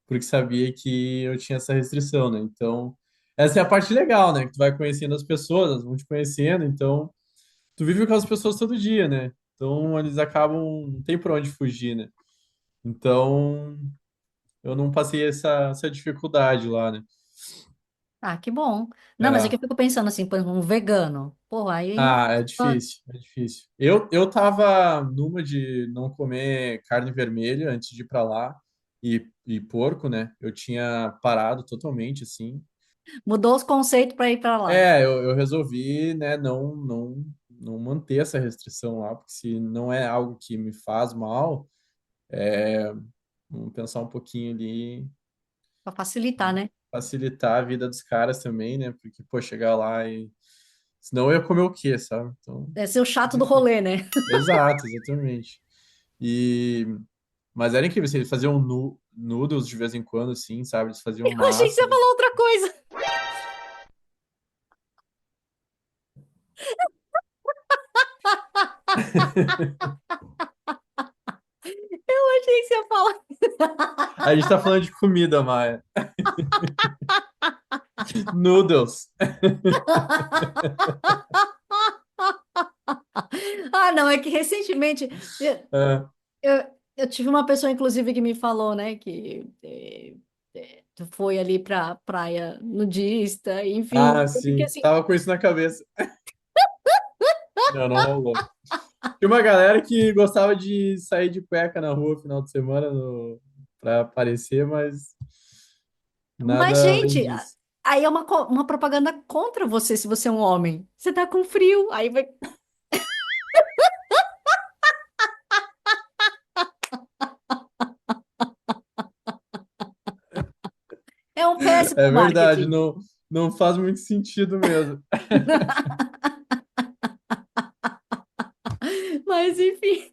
Speaker 1: porque sabia que eu tinha essa restrição, né? Então, essa é a parte legal, né? Que tu vai conhecendo as pessoas, elas vão te conhecendo, então tu vive com as pessoas todo dia, né? Então eles acabam, não tem pra onde fugir, né? Então, eu não passei essa dificuldade lá, né?
Speaker 2: ah, que bom. Não, mas é que
Speaker 1: É.
Speaker 2: eu fico pensando assim, por exemplo, um vegano. Porra, aí.
Speaker 1: Ah, é difícil, é difícil. Eu tava numa de não comer carne vermelha antes de ir pra lá e porco, né? Eu tinha parado totalmente, assim.
Speaker 2: Mudou os conceitos para ir para lá.
Speaker 1: Eu resolvi, né, não manter essa restrição lá, porque se não é algo que me faz mal, vamos pensar um pouquinho ali,
Speaker 2: Para facilitar, né?
Speaker 1: facilitar a vida dos caras também, né? Porque, pô, chegar lá e. Senão eu ia comer o quê, sabe? Então,
Speaker 2: É ser o
Speaker 1: é
Speaker 2: chato do
Speaker 1: difícil.
Speaker 2: rolê, né?
Speaker 1: Exato, exatamente. E, mas era incrível, assim, eles faziam noodles de vez em quando, assim, sabe? Eles faziam
Speaker 2: Eu achei que você
Speaker 1: massa.
Speaker 2: ia falar outra coisa. Eu achei que você ia falar.
Speaker 1: A gente tá falando de comida, Maia. Noodles.
Speaker 2: Ah, não, é que recentemente
Speaker 1: Ah,
Speaker 2: eu tive uma pessoa, inclusive, que me falou, né, que tu foi ali pra praia nudista, enfim. Eu fiquei
Speaker 1: sim.
Speaker 2: assim,
Speaker 1: Tava com isso na cabeça. Não, não rolou. Tinha uma galera que gostava de sair de cueca na rua no final de semana pra aparecer, mas
Speaker 2: mas,
Speaker 1: nada além
Speaker 2: gente,
Speaker 1: disso.
Speaker 2: aí é uma propaganda contra você se você é um homem. Você tá com frio, aí vai. É um péssimo
Speaker 1: É verdade,
Speaker 2: marketing.
Speaker 1: não faz muito sentido mesmo.
Speaker 2: Mas, enfim.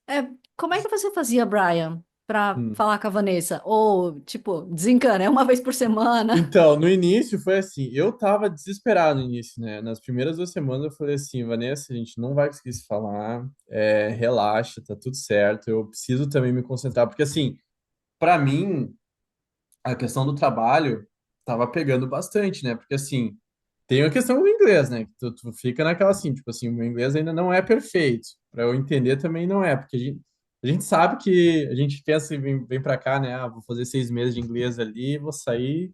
Speaker 2: É, como é que você fazia, Brian, pra
Speaker 1: Hum.
Speaker 2: falar com a Vanessa? Ou, tipo, desencana, é uma vez por semana?
Speaker 1: Então, no início foi assim, eu tava desesperado no início, né? Nas primeiras 2 semanas eu falei assim, Vanessa, a gente não vai conseguir se falar, relaxa, tá tudo certo, eu preciso também me concentrar, porque assim, pra mim, a questão do trabalho tava pegando bastante, né? Porque assim, tem a questão do inglês, né? Que tu fica naquela assim, tipo assim, o meu inglês ainda não é perfeito. Para eu entender também não é, porque a gente sabe que a gente pensa e vem para cá, né? Ah, vou fazer 6 meses de inglês ali, vou sair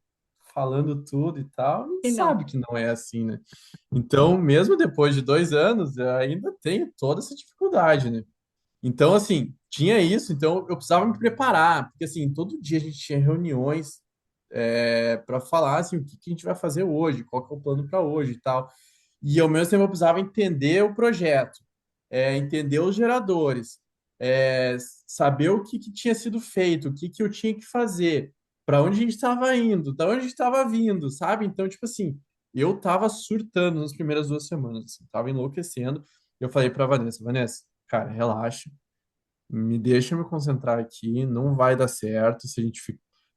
Speaker 1: falando tudo e tal. A gente
Speaker 2: E não.
Speaker 1: sabe que não é assim, né? Então, mesmo depois de 2 anos, eu ainda tenho toda essa dificuldade, né? Então, assim, tinha isso, então eu precisava me preparar, porque assim, todo dia a gente tinha reuniões para falar assim, o que que a gente vai fazer hoje, qual que é o plano para hoje e tal. E ao mesmo tempo eu precisava entender o projeto, entender os geradores, é, saber o que tinha sido feito, o que eu tinha que fazer, para onde a gente estava indo, da onde a gente estava vindo, sabe? Então, tipo assim, eu tava surtando nas primeiras 2 semanas, assim, tava enlouquecendo. Eu falei para Vanessa, Vanessa, cara, relaxa, me deixa me concentrar aqui, não vai dar certo.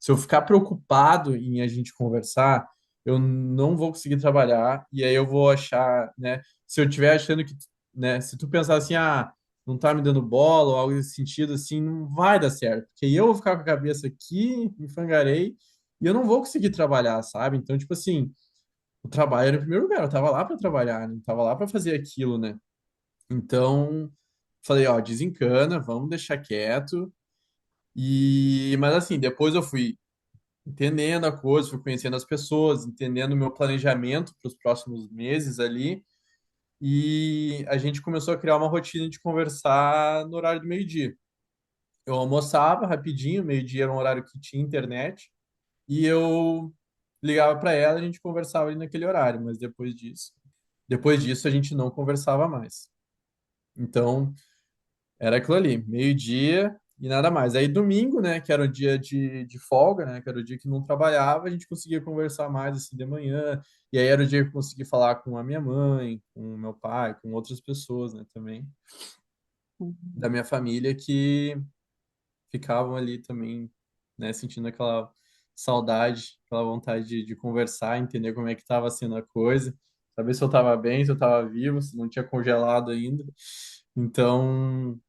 Speaker 1: Se eu ficar preocupado em a gente conversar, eu não vou conseguir trabalhar e aí eu vou achar, né? Se eu estiver achando que, né? Se tu pensar assim, ah, não tá me dando bola ou algo nesse sentido, assim, não vai dar certo, porque aí eu vou ficar com a cabeça aqui, me fangarei e eu não vou conseguir trabalhar, sabe? Então, tipo assim, o trabalho era em primeiro lugar. Eu tava lá para trabalhar, né? Eu tava lá para fazer aquilo, né? Então falei, ó, desencana, vamos deixar quieto. Mas assim, depois eu fui entendendo a coisa, fui conhecendo as pessoas, entendendo o meu planejamento para os próximos meses ali. E a gente começou a criar uma rotina de conversar no horário do meio-dia. Eu almoçava rapidinho, meio-dia era um horário que tinha internet, e eu ligava para ela, a gente conversava ali naquele horário, mas depois disso a gente não conversava mais. Então, era aquilo ali, meio-dia e nada mais. Aí domingo, né, que era o dia de folga, né, que era o dia que não trabalhava, a gente conseguia conversar mais assim de manhã. E aí era o dia que eu consegui falar com a minha mãe, com o meu pai, com outras pessoas, né, também da minha família que ficavam ali também, né, sentindo aquela saudade, aquela vontade de conversar, entender como é que estava sendo a coisa, saber se eu estava bem, se eu estava vivo, se não tinha congelado ainda. Então,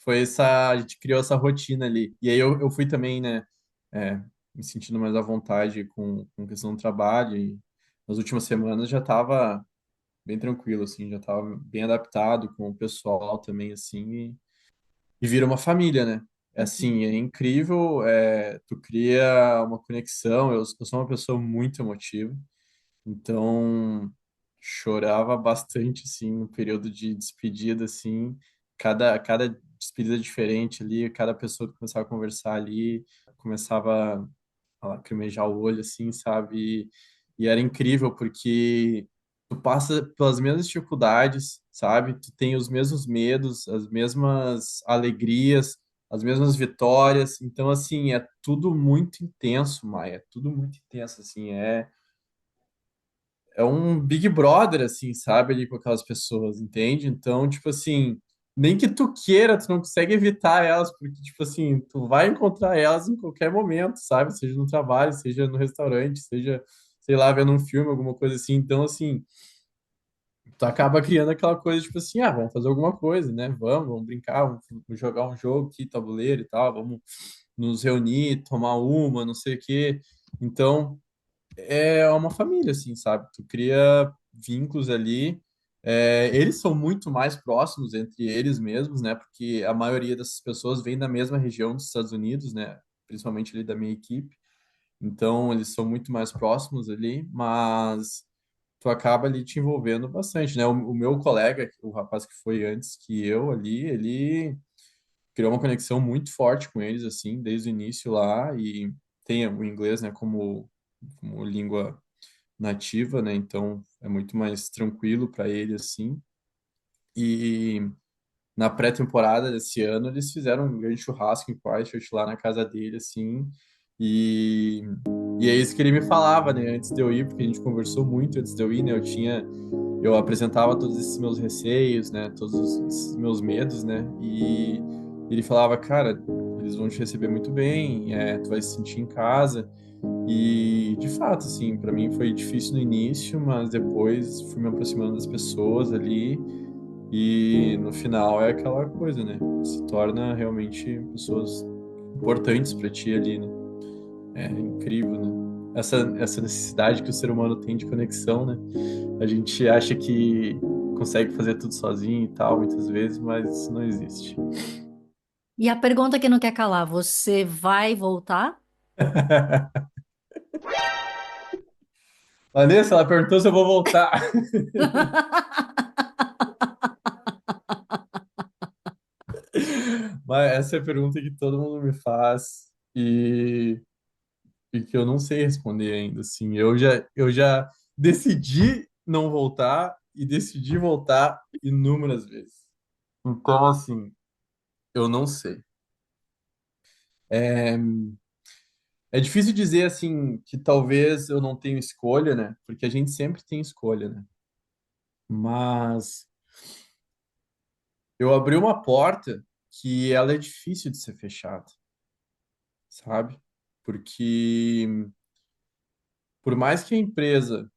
Speaker 1: a gente criou essa rotina ali. E aí eu fui também, né, é, me sentindo mais à vontade com questão do trabalho. E nas últimas semanas já estava bem tranquilo, assim, já estava bem adaptado com o pessoal também, assim, e vira uma família, né? É assim, é incrível, tu cria uma conexão. Eu sou uma pessoa muito emotiva, então, chorava bastante, assim, no período de despedida, assim, cada despedida diferente ali, cada pessoa que começava a conversar ali, começava a lacrimejar o olho, assim, sabe? E era incrível, porque tu passa pelas mesmas dificuldades, sabe? Tu tem os mesmos medos, as mesmas alegrias, as mesmas vitórias. Então, assim, é tudo muito intenso, Maia, é tudo muito intenso, assim, é um Big Brother, assim, sabe, ali com aquelas pessoas, entende? Então, tipo assim, nem que tu queira, tu não consegue evitar elas, porque, tipo assim, tu vai encontrar elas em qualquer momento, sabe? Seja no trabalho, seja no restaurante, seja, sei lá, vendo um filme, alguma coisa assim. Então, assim, tu acaba criando aquela coisa, tipo assim, ah, vamos fazer alguma coisa, né? Vamos brincar, vamos jogar um jogo aqui, tabuleiro e tal, vamos nos reunir, tomar uma, não sei o quê. Então, é uma família, assim, sabe? Tu cria vínculos ali. Eles são muito mais próximos entre eles mesmos, né? Porque a maioria dessas pessoas vem da mesma região dos Estados Unidos, né? Principalmente ali da minha equipe. Então, eles são muito mais próximos ali, mas tu acaba ali te envolvendo bastante, né? O meu colega, o rapaz que foi antes que eu ali, ele criou uma conexão muito forte com eles, assim, desde o início lá, e tem o inglês, né, como língua nativa, né? Então é muito mais tranquilo para ele assim. E na pré-temporada desse ano eles fizeram um grande churrasco em Christchurch lá na casa dele assim. E e é isso que ele me falava, né, antes de eu ir, porque a gente conversou muito antes de eu ir, né? Eu apresentava todos esses meus receios, né, todos esses meus medos, né? E ele falava, cara, eles vão te receber muito bem, tu vai se sentir em casa. E de fato, assim, para mim foi difícil no início, mas depois fui me aproximando das pessoas ali e no final é aquela coisa, né? Se torna realmente pessoas importantes para ti ali, né? É incrível, né? essa necessidade que o ser humano tem de conexão, né? A gente acha que consegue fazer tudo sozinho e tal, muitas vezes, mas isso não existe.
Speaker 2: E a pergunta que não quer calar, você vai voltar?
Speaker 1: Vanessa, ela perguntou se eu vou voltar. Mas essa é a pergunta que todo mundo me faz e que eu não sei responder ainda, assim. Eu já decidi não voltar e decidi voltar inúmeras vezes. Então, assim, eu não sei. É, é difícil dizer, assim, que talvez eu não tenha escolha, né? Porque a gente sempre tem escolha, né? Mas eu abri uma porta que ela é difícil de ser fechada, sabe? Porque por mais que a empresa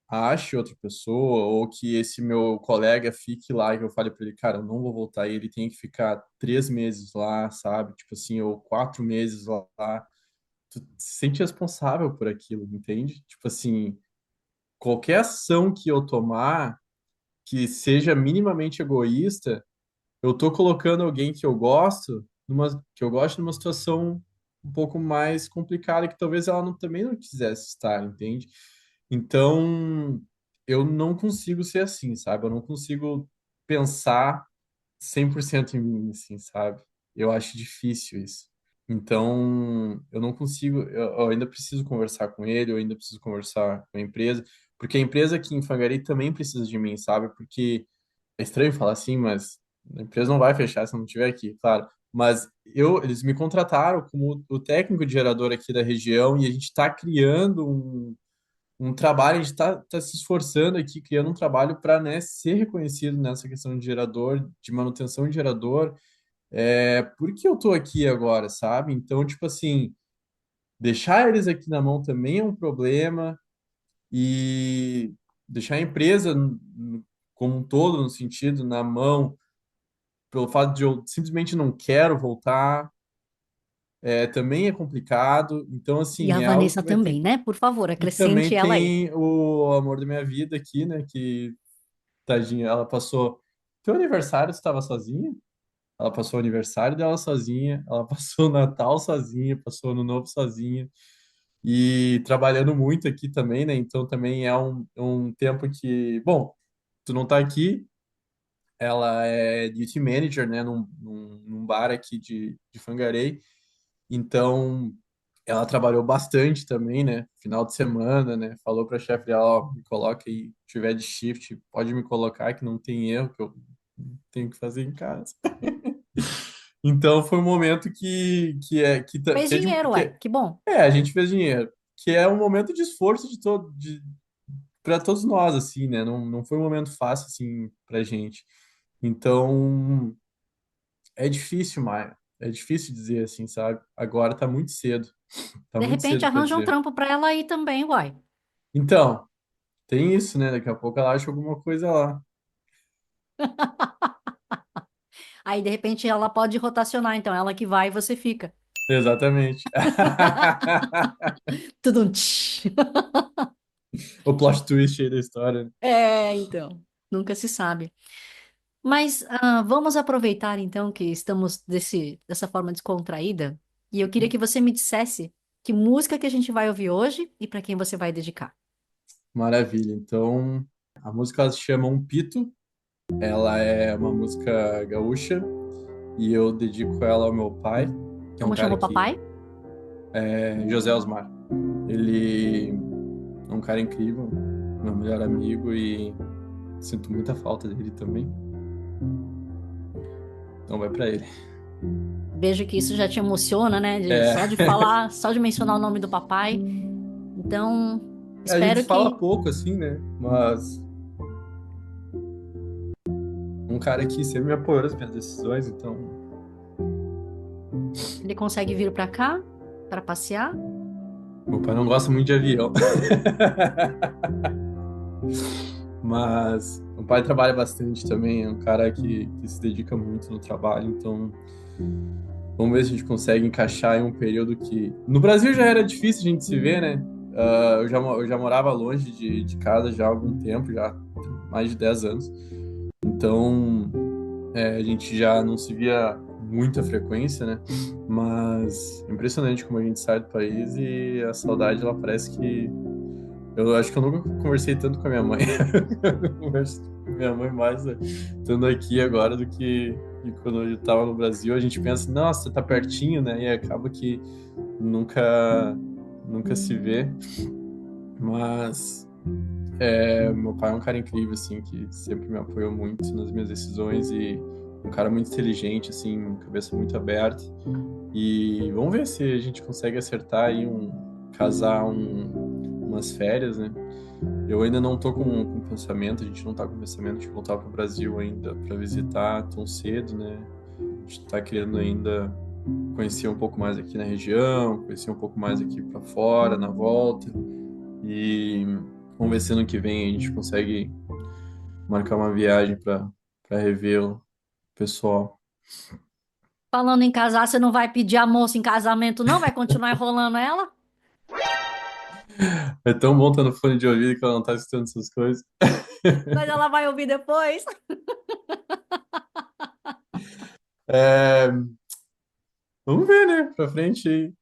Speaker 1: ache outra pessoa ou que esse meu colega fique lá e que eu fale para ele, cara, eu não vou voltar e ele tem que ficar 3 meses lá, sabe? Tipo assim, ou 4 meses lá. Tu se sente responsável por aquilo, entende? Tipo assim, qualquer ação que eu tomar que seja minimamente egoísta, eu tô colocando alguém que eu gosto numa situação um pouco mais complicada que talvez ela também não quisesse estar, entende? Então, eu não consigo ser assim, sabe? Eu não consigo pensar 100% em mim, assim, sabe? Eu acho difícil isso. Então, eu não consigo, eu ainda preciso conversar com ele, eu ainda preciso conversar com a empresa, porque a empresa aqui em Fangari também precisa de mim, sabe? Porque é estranho falar assim, mas a empresa não vai fechar se eu não estiver aqui, claro. Mas eles me contrataram como o técnico de gerador aqui da região e a gente está criando um trabalho, a gente está se esforçando aqui, criando um trabalho para, né, ser reconhecido nessa questão de gerador, de manutenção de gerador. Porque eu estou aqui agora, sabe? Então, tipo assim, deixar eles aqui na mão também é um problema e deixar a empresa como um todo, no sentido, na mão pelo fato de eu simplesmente não quero voltar, também é complicado. Então,
Speaker 2: E a
Speaker 1: assim, é algo
Speaker 2: Vanessa
Speaker 1: que vai ter.
Speaker 2: também, né? Por favor,
Speaker 1: E também
Speaker 2: acrescente ela aí.
Speaker 1: tem o amor da minha vida aqui, né? Que, tadinha, ela passou. Teu aniversário, você estava sozinha? Ela passou o aniversário dela sozinha, ela passou o Natal sozinha, passou o Ano Novo sozinha. E trabalhando muito aqui também, né? Então também é um tempo que, bom, tu não tá aqui, ela é duty manager, né, num bar aqui de Fangarei. Então, ela trabalhou bastante também, né? Final de semana, né? Falou para a chefe dela, ó, me coloca aí, se tiver de shift, pode me colocar que não tem erro, que eu tenho que fazer em casa. Então, foi um momento
Speaker 2: Fez dinheiro, ué. Que bom.
Speaker 1: a gente fez dinheiro, que é um momento de esforço de todo, para todos nós, assim, né? Não foi um momento fácil, assim, pra gente. Então, é difícil, Maia. É difícil dizer assim, sabe? Agora tá muito cedo. Tá
Speaker 2: De
Speaker 1: muito
Speaker 2: repente
Speaker 1: cedo para
Speaker 2: arranja um
Speaker 1: dizer.
Speaker 2: trampo pra ela aí também, uai.
Speaker 1: Então, tem isso, né? Daqui a pouco ela acha alguma coisa lá.
Speaker 2: Aí de repente ela pode rotacionar, então ela que vai e você fica.
Speaker 1: Exatamente.
Speaker 2: Tudo um
Speaker 1: O plot twist aí da história, né?
Speaker 2: É, então. Nunca se sabe. Mas vamos aproveitar então que estamos dessa forma descontraída. E eu queria que você me dissesse que música que a gente vai ouvir hoje e para quem você vai dedicar.
Speaker 1: Maravilha. Então, a música ela se chama Um Pito. Ela é uma música gaúcha e eu dedico ela ao meu pai, que é um
Speaker 2: Como
Speaker 1: cara
Speaker 2: chamou
Speaker 1: que
Speaker 2: papai?
Speaker 1: é José Osmar. Ele é um cara incrível, meu melhor amigo e sinto muita falta dele também. Então vai pra ele.
Speaker 2: Vejo que isso já te emociona, né?
Speaker 1: É,
Speaker 2: Só de falar, só de mencionar o nome do papai. Então,
Speaker 1: a gente
Speaker 2: espero
Speaker 1: fala
Speaker 2: que
Speaker 1: pouco assim, né? Mas um cara que sempre me apoiou nas minhas decisões, então
Speaker 2: ele consiga vir para cá para passear.
Speaker 1: meu pai não gosta muito de avião. Mas o pai trabalha bastante também, é um cara que se dedica muito no trabalho, então vamos ver se a gente consegue encaixar em um período que. No Brasil já era difícil a gente se ver, né? Eu já morava longe de casa já há algum tempo, já mais de 10 anos. Então, a gente já não se via muita frequência, né? Mas é impressionante como a gente sai do país e a saudade, ela parece que... Eu acho que eu nunca conversei tanto com a minha mãe. Eu converso com a minha mãe mais estando aqui agora do que quando eu estava no Brasil. A gente pensa, nossa, tá pertinho, né? E acaba que nunca, nunca se vê. Mas meu pai é um cara incrível, assim, que sempre me apoiou muito nas minhas decisões e um cara muito inteligente, assim, cabeça muito aberta. E vamos ver se a gente consegue acertar aí umas férias, né? Eu ainda não tô com pensamento, a gente não tá com pensamento de voltar pro Brasil ainda para visitar tão cedo, né? A gente tá querendo ainda conhecer um pouco mais aqui na região, conhecer um pouco mais aqui para fora, na volta. E vamos ver se ano que vem a gente consegue marcar uma viagem para rever o pessoal.
Speaker 2: Falando em casar, você não vai pedir a moça em casamento, não? Vai continuar enrolando ela?
Speaker 1: É tão bom estar no fone de ouvido que ela não tá escutando essas coisas.
Speaker 2: Mas ela vai ouvir depois.
Speaker 1: É, vamos ver, né? Pra frente aí,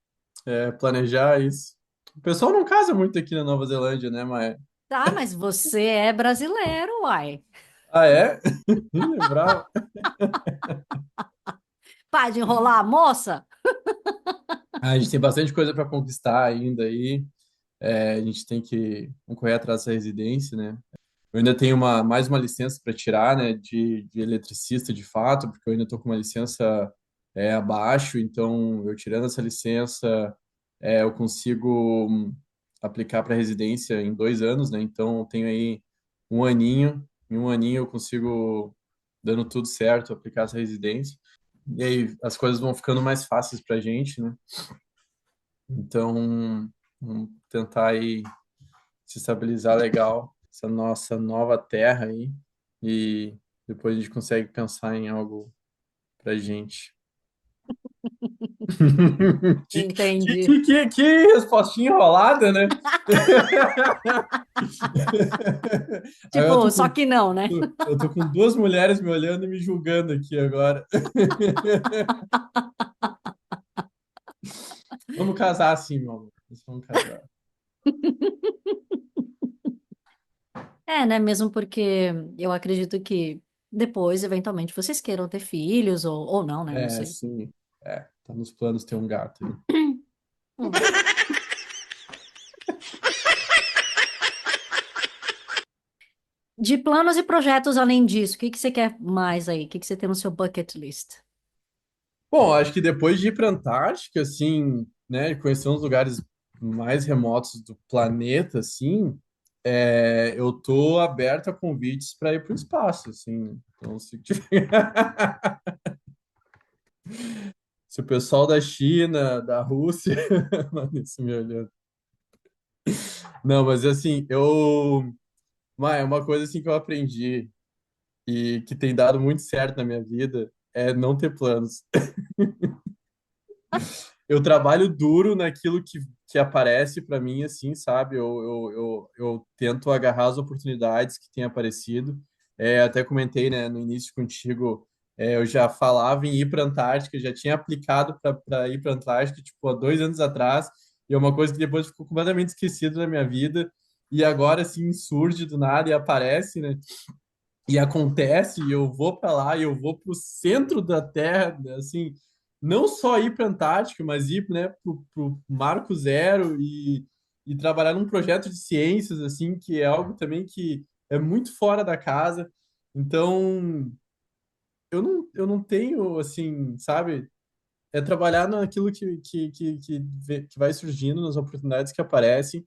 Speaker 1: planejar isso. O pessoal não casa muito aqui na Nova Zelândia, né, mas...
Speaker 2: Tá, mas você é brasileiro, uai.
Speaker 1: Ah, é? Ih, bravo.
Speaker 2: Para de enrolar a moça?
Speaker 1: Ah, a gente tem bastante coisa para conquistar ainda aí. A gente tem que vamos correr atrás dessa residência, né? Eu ainda tenho mais uma licença para tirar, né, de eletricista de fato, porque eu ainda estou com uma licença abaixo, então eu tirando essa licença, eu consigo aplicar para residência em 2 anos, né? Então eu tenho aí um aninho, em um aninho eu consigo, dando tudo certo, aplicar essa residência. E aí as coisas vão ficando mais fáceis para a gente, né? Então, vamos tentar aí se estabilizar legal essa nossa nova terra aí e depois a gente consegue pensar em algo pra gente. Que,
Speaker 2: Entendi.
Speaker 1: que respostinha enrolada, né? Aí
Speaker 2: Tipo, só que não, né?
Speaker 1: eu tô com duas mulheres me olhando e me julgando aqui agora. Vamos casar sim, meu amor. Vamos casar.
Speaker 2: É, né? Mesmo porque eu acredito que depois, eventualmente, vocês queiram ter filhos ou não, né? Não
Speaker 1: É,
Speaker 2: sei.
Speaker 1: sim. Tá nos planos ter um gato aí.
Speaker 2: Hum. De planos e projetos além disso, o que que você quer mais aí? O que que você tem no seu bucket list?
Speaker 1: Bom, acho que depois de ir para a Antártica, assim, né, conhecer uns lugares mais remotos do planeta, assim, eu tô aberto a convites para ir para o espaço, assim. Então, se o pessoal da China, da Rússia, mano, isso me olhando. Não, mas assim, uma coisa assim que eu aprendi e que tem dado muito certo na minha vida é não ter planos. Eu trabalho duro naquilo que aparece para mim, assim, sabe? Eu tento agarrar as oportunidades que têm aparecido. Até comentei, né, no início contigo, eu já falava em ir para a Antártica, já tinha aplicado para ir para a Antártica, tipo, há 2 anos atrás, e é uma coisa que depois ficou completamente esquecido na minha vida, e agora, assim, surge do nada e aparece, né? E acontece, e eu vou para lá, e eu vou para o centro da Terra, né, assim, não só ir para a Antártica, mas ir, né, para o Marco Zero e trabalhar num projeto de ciências, assim, que é algo também que é muito fora da casa. Então, eu não tenho, assim, sabe, trabalhar naquilo que vai surgindo, nas oportunidades que aparecem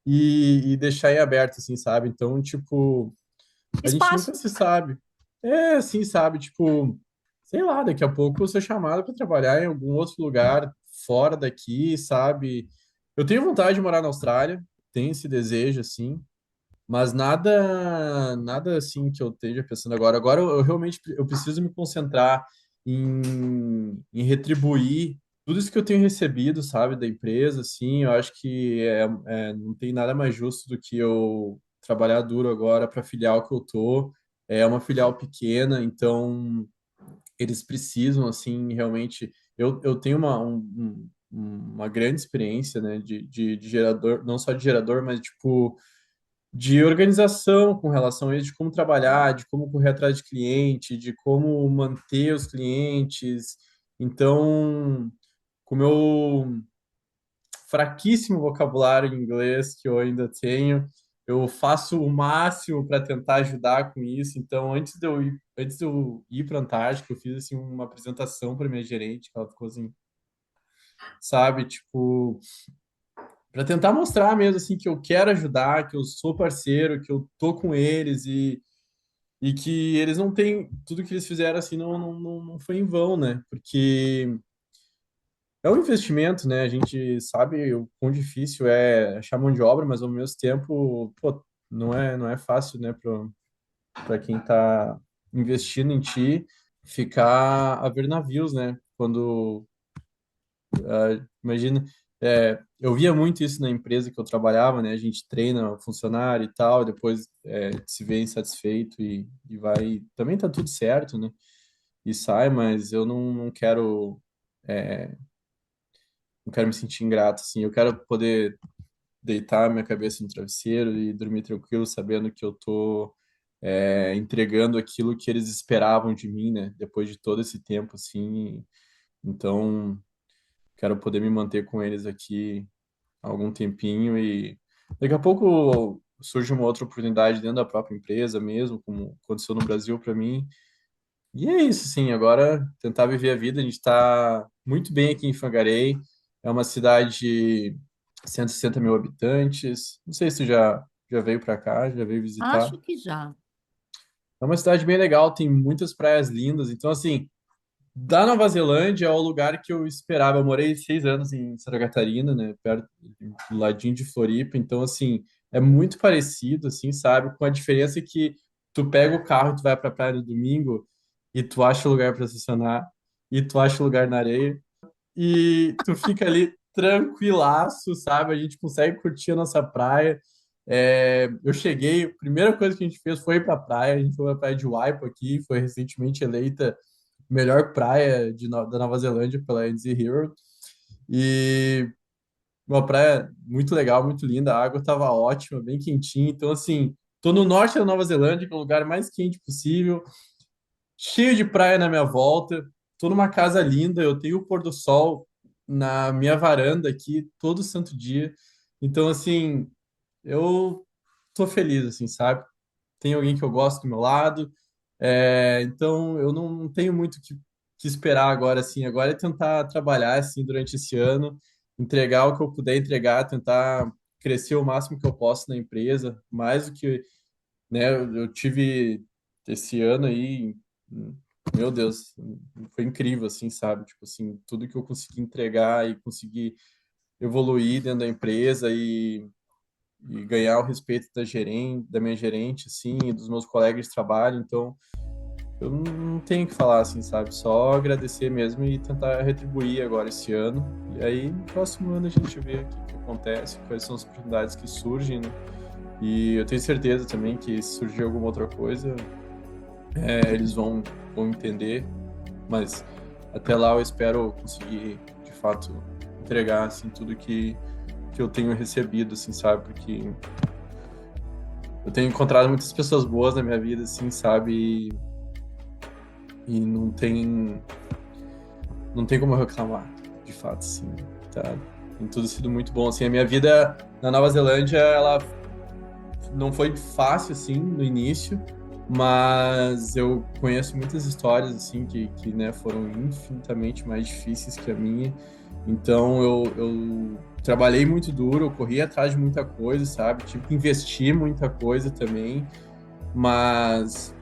Speaker 1: e deixar em aberto, assim, sabe? Então, tipo. A gente
Speaker 2: Espaço.
Speaker 1: nunca se sabe. Assim, sabe? Tipo, sei lá, daqui a pouco eu sou chamado para trabalhar em algum outro lugar fora daqui, sabe? Eu tenho vontade de morar na Austrália, tenho esse desejo, assim, mas nada assim que eu esteja pensando agora. Agora eu realmente eu preciso me concentrar em retribuir. tudo isso que eu tenho recebido, sabe, da empresa, assim, eu acho que não tem nada mais justo do que eu trabalhar duro agora para a filial que eu tô. É uma filial pequena, então eles precisam, assim, realmente. Eu tenho uma grande experiência, né, de gerador, não só de gerador, mas, tipo, de organização com relação a isso, de como trabalhar, de como correr atrás de cliente, de como manter os clientes. Então, com o meu fraquíssimo vocabulário em inglês que eu ainda tenho, eu faço o máximo para tentar ajudar com isso. Então, antes de eu ir para a Antártica, eu fiz assim uma apresentação para minha gerente, que ela ficou assim, sabe, tipo, para tentar mostrar mesmo assim que eu quero ajudar, que eu sou parceiro, que eu tô com eles e que eles não têm tudo que eles fizeram assim não foi em vão, né? Porque é um investimento, né? A gente sabe o quão difícil é achar mão de obra, mas ao mesmo tempo, pô, não é fácil, né, para quem está investindo em ti ficar a ver navios, né? Quando, imagina, eu via muito isso na empresa que eu trabalhava, né? A gente treina o funcionário e tal, e depois se vê insatisfeito e vai. Também tá tudo certo, né? E sai, mas eu não quero. Não quero me sentir ingrato, assim. Eu quero poder deitar minha cabeça no travesseiro e dormir tranquilo, sabendo que eu tô entregando aquilo que eles esperavam de mim, né? Depois de todo esse tempo, assim. Então, quero poder me manter com eles aqui algum tempinho e daqui a pouco surge uma outra oportunidade dentro da própria empresa mesmo, como aconteceu no Brasil para mim. E é isso, sim. Agora tentar viver a vida. A gente está muito bem aqui em Fangarei. É uma cidade de 160 mil habitantes. Não sei se tu já veio para cá, já veio visitar.
Speaker 2: Acho que já.
Speaker 1: É uma cidade bem legal, tem muitas praias lindas. Então, assim, da Nova Zelândia é o lugar que eu esperava. Eu morei 6 anos em Santa Catarina, né, perto, do ladinho de Floripa. Então, assim, é muito parecido, assim, sabe? Com a diferença que tu pega o carro e tu vai pra praia no domingo e tu acha lugar para estacionar e tu acha lugar na areia e tu fica ali tranquilaço, sabe? A gente consegue curtir a nossa praia. Eu cheguei, a primeira coisa que a gente fez foi ir pra praia. A gente foi pra praia de Waipo aqui, foi recentemente eleita melhor praia da Nova Zelândia pela NZ Hero. E uma praia muito legal, muito linda. A água estava ótima, bem quentinha. Então, assim, tô no norte da Nova Zelândia, que é o lugar mais quente possível, cheio de praia na minha volta. Tô numa casa linda, eu tenho o pôr do sol na minha varanda aqui todo santo dia. Então, assim, eu tô feliz, assim, sabe? Tem alguém que eu gosto do meu lado. Então, eu não tenho muito que esperar agora, assim. Agora é tentar trabalhar, assim, durante esse ano, entregar o que eu puder entregar, tentar crescer o máximo que eu posso na empresa, mais do que, né, eu tive esse ano aí, meu Deus, foi incrível, assim, sabe? Tipo assim, tudo que eu consegui entregar e consegui evoluir dentro da empresa e ganhar o respeito da minha gerente, assim, e dos meus colegas de trabalho. Então, eu não tenho o que falar, assim, sabe? Só agradecer mesmo e tentar retribuir agora esse ano. E aí, no próximo ano, a gente vê o que acontece, quais são as oportunidades que surgem, né? E eu tenho certeza também que se surgir alguma outra coisa, eles vão entender. Mas até lá eu espero conseguir, de fato, entregar, assim, tudo que eu tenho recebido, assim, sabe? Porque eu tenho encontrado muitas pessoas boas na minha vida, assim, sabe? E não tem como eu reclamar, de fato, assim, tá? Tem tudo sido muito bom, assim, a minha vida na Nova Zelândia, ela não foi fácil, assim, no início, mas eu conheço muitas histórias, assim, que né, foram infinitamente mais difíceis que a minha, então eu trabalhei muito duro, eu corri atrás de muita coisa, sabe? Tive que investir muita coisa também, mas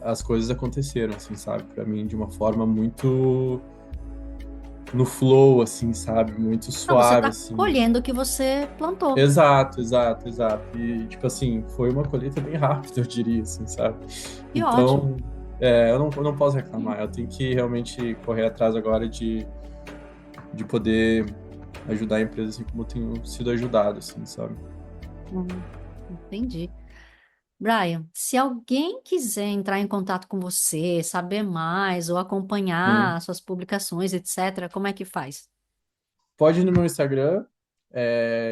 Speaker 1: as coisas aconteceram, assim, sabe? Para mim, de uma forma muito no flow, assim, sabe? Muito
Speaker 2: Não, você
Speaker 1: suave,
Speaker 2: está
Speaker 1: assim.
Speaker 2: colhendo o que você plantou.
Speaker 1: Exato, exato, exato. E, tipo assim, foi uma colheita bem rápida, eu diria, assim, sabe?
Speaker 2: Que ótimo.
Speaker 1: Então, eu não posso reclamar. Eu tenho que realmente correr atrás agora de poder ajudar a empresa assim como eu tenho sido ajudado, assim, sabe?
Speaker 2: Hum, entendi. Brian, se alguém quiser entrar em contato com você, saber mais ou
Speaker 1: Hum.
Speaker 2: acompanhar suas publicações, etc., como é que faz?
Speaker 1: Pode ir no meu Instagram.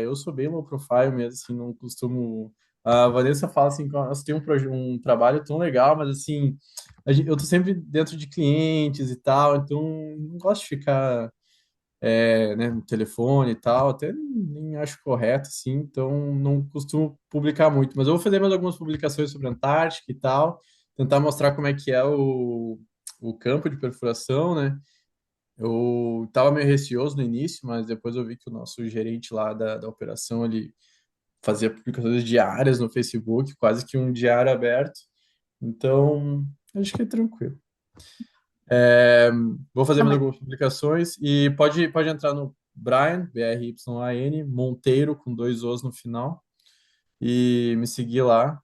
Speaker 1: Eu sou bem low profile mesmo, assim, não costumo. A Vanessa fala assim, que nós tem um trabalho tão legal, mas assim, eu tô sempre dentro de clientes e tal, então não gosto de ficar, né, no telefone e tal, até nem acho correto, assim, então não costumo publicar muito. Mas eu vou fazer mais algumas publicações sobre a Antártica e tal, tentar mostrar como é que é o campo de perfuração, né? Eu estava meio receoso no início, mas depois eu vi que o nosso gerente lá da operação, ele fazia publicações diárias no Facebook, quase que um diário aberto. Então, acho que é tranquilo. É, Vou fazer
Speaker 2: Não,
Speaker 1: mais
Speaker 2: mas-
Speaker 1: algumas publicações e pode entrar no Brian, Bryan, Monteiro, com dois Os no final, e me seguir lá,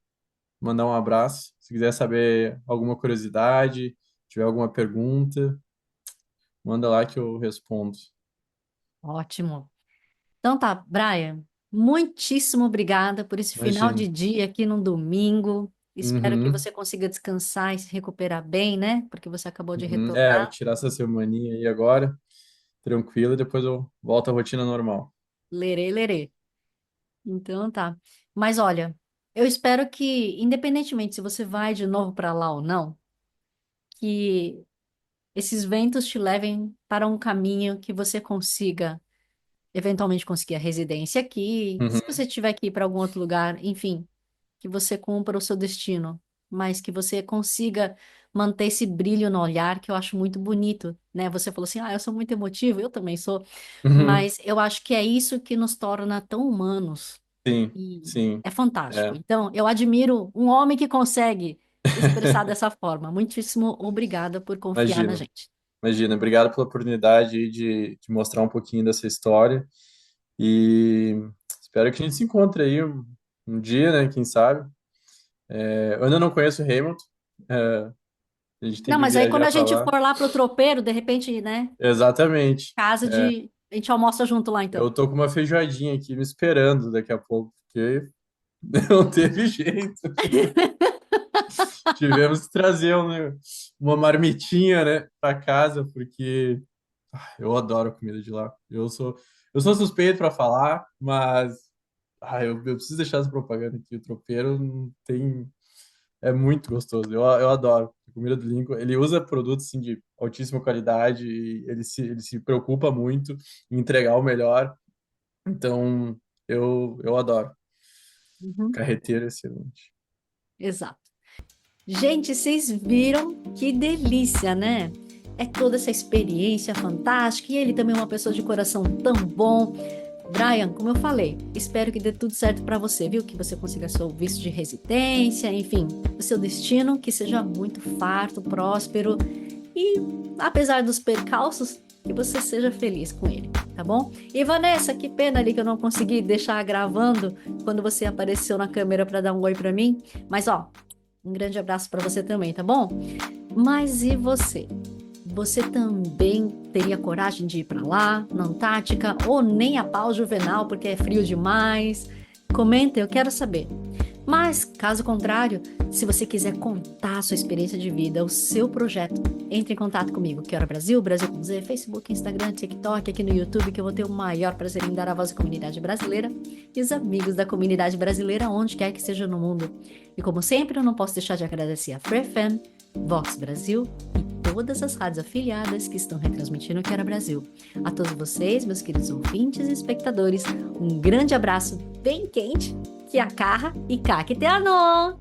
Speaker 1: mandar um abraço. Se quiser saber alguma curiosidade, tiver alguma pergunta, manda lá que eu respondo.
Speaker 2: Ótimo. Então tá, Brian, muitíssimo obrigada por esse final
Speaker 1: Imagina.
Speaker 2: de dia aqui no domingo. Espero que
Speaker 1: Uhum.
Speaker 2: você consiga descansar e se recuperar bem, né? Porque você acabou de
Speaker 1: Uhum. Vou
Speaker 2: retornar.
Speaker 1: tirar essa semaninha aí agora, tranquilo, e depois eu volto à rotina normal.
Speaker 2: Lerê, lerê. Então tá. Mas olha, eu espero que, independentemente se você vai de novo para lá ou não, que esses ventos te levem para um caminho que você consiga eventualmente conseguir a residência aqui. Se
Speaker 1: Uhum.
Speaker 2: você tiver que ir para algum outro lugar, enfim, que você cumpra o seu destino, mas que você consiga manter esse brilho no olhar que eu acho muito bonito, né? Você falou assim: "Ah, eu sou muito emotivo", eu também sou,
Speaker 1: Uhum.
Speaker 2: mas eu acho que é isso que nos torna tão humanos
Speaker 1: Sim,
Speaker 2: e
Speaker 1: sim.
Speaker 2: é fantástico.
Speaker 1: É,
Speaker 2: Então, eu admiro um homem que consegue expressar dessa forma. Muitíssimo obrigada por confiar na
Speaker 1: imagina,
Speaker 2: gente.
Speaker 1: imagina. Obrigado pela oportunidade aí de mostrar um pouquinho dessa história e espero que a gente se encontre aí um dia, né? Quem sabe. Eu ainda não conheço Hamilton, é, a gente tem
Speaker 2: Não,
Speaker 1: que
Speaker 2: mas aí quando
Speaker 1: viajar
Speaker 2: a
Speaker 1: para
Speaker 2: gente
Speaker 1: lá.
Speaker 2: for lá pro tropeiro, de repente, né,
Speaker 1: Exatamente.
Speaker 2: casa de. A gente almoça junto lá
Speaker 1: Eu
Speaker 2: então.
Speaker 1: tô com uma feijoadinha aqui me esperando daqui a pouco, porque não teve jeito. Tivemos que trazer uma marmitinha, né, para casa, porque eu adoro a comida de lá. Eu sou suspeito para falar, mas eu preciso deixar essa propaganda aqui. O tropeiro não tem, é muito gostoso. Eu adoro a comida do Lincoln. Ele usa produtos assim, de altíssima qualidade e ele se preocupa muito em entregar o melhor. Então, eu adoro.
Speaker 2: Uhum.
Speaker 1: Carreteiro é excelente.
Speaker 2: Exato. Gente, vocês viram que delícia, né? É toda essa experiência fantástica e ele também é uma pessoa de coração tão bom. Brian, como eu falei, espero que dê tudo certo para você, viu? Que você consiga seu visto de residência, enfim, o seu destino que seja muito farto, próspero e, apesar dos percalços, que você seja feliz com ele, tá bom? E Vanessa, que pena ali que eu não consegui deixar gravando quando você apareceu na câmera para dar um oi para mim, mas ó, um grande abraço para você também, tá bom? Mas e você? Você também teria coragem de ir para lá, na Antártica, ou nem a pau Juvenal porque é frio demais? Comenta, eu quero saber. Mas, caso contrário, se você quiser contar a sua experiência de vida, o seu projeto, entre em contato comigo, Que Hora Brasil, Brasil com Z, Facebook, Instagram, TikTok, aqui no YouTube, que eu vou ter o maior prazer em dar a voz à comunidade brasileira e os amigos da comunidade brasileira, onde quer que seja no mundo. E como sempre, eu não posso deixar de agradecer a Free FM, Vox Brasil e todas as rádios afiliadas que estão retransmitindo o Que Era Brasil. A todos vocês, meus queridos ouvintes e espectadores, um grande abraço bem quente, que acarra e caqueteano!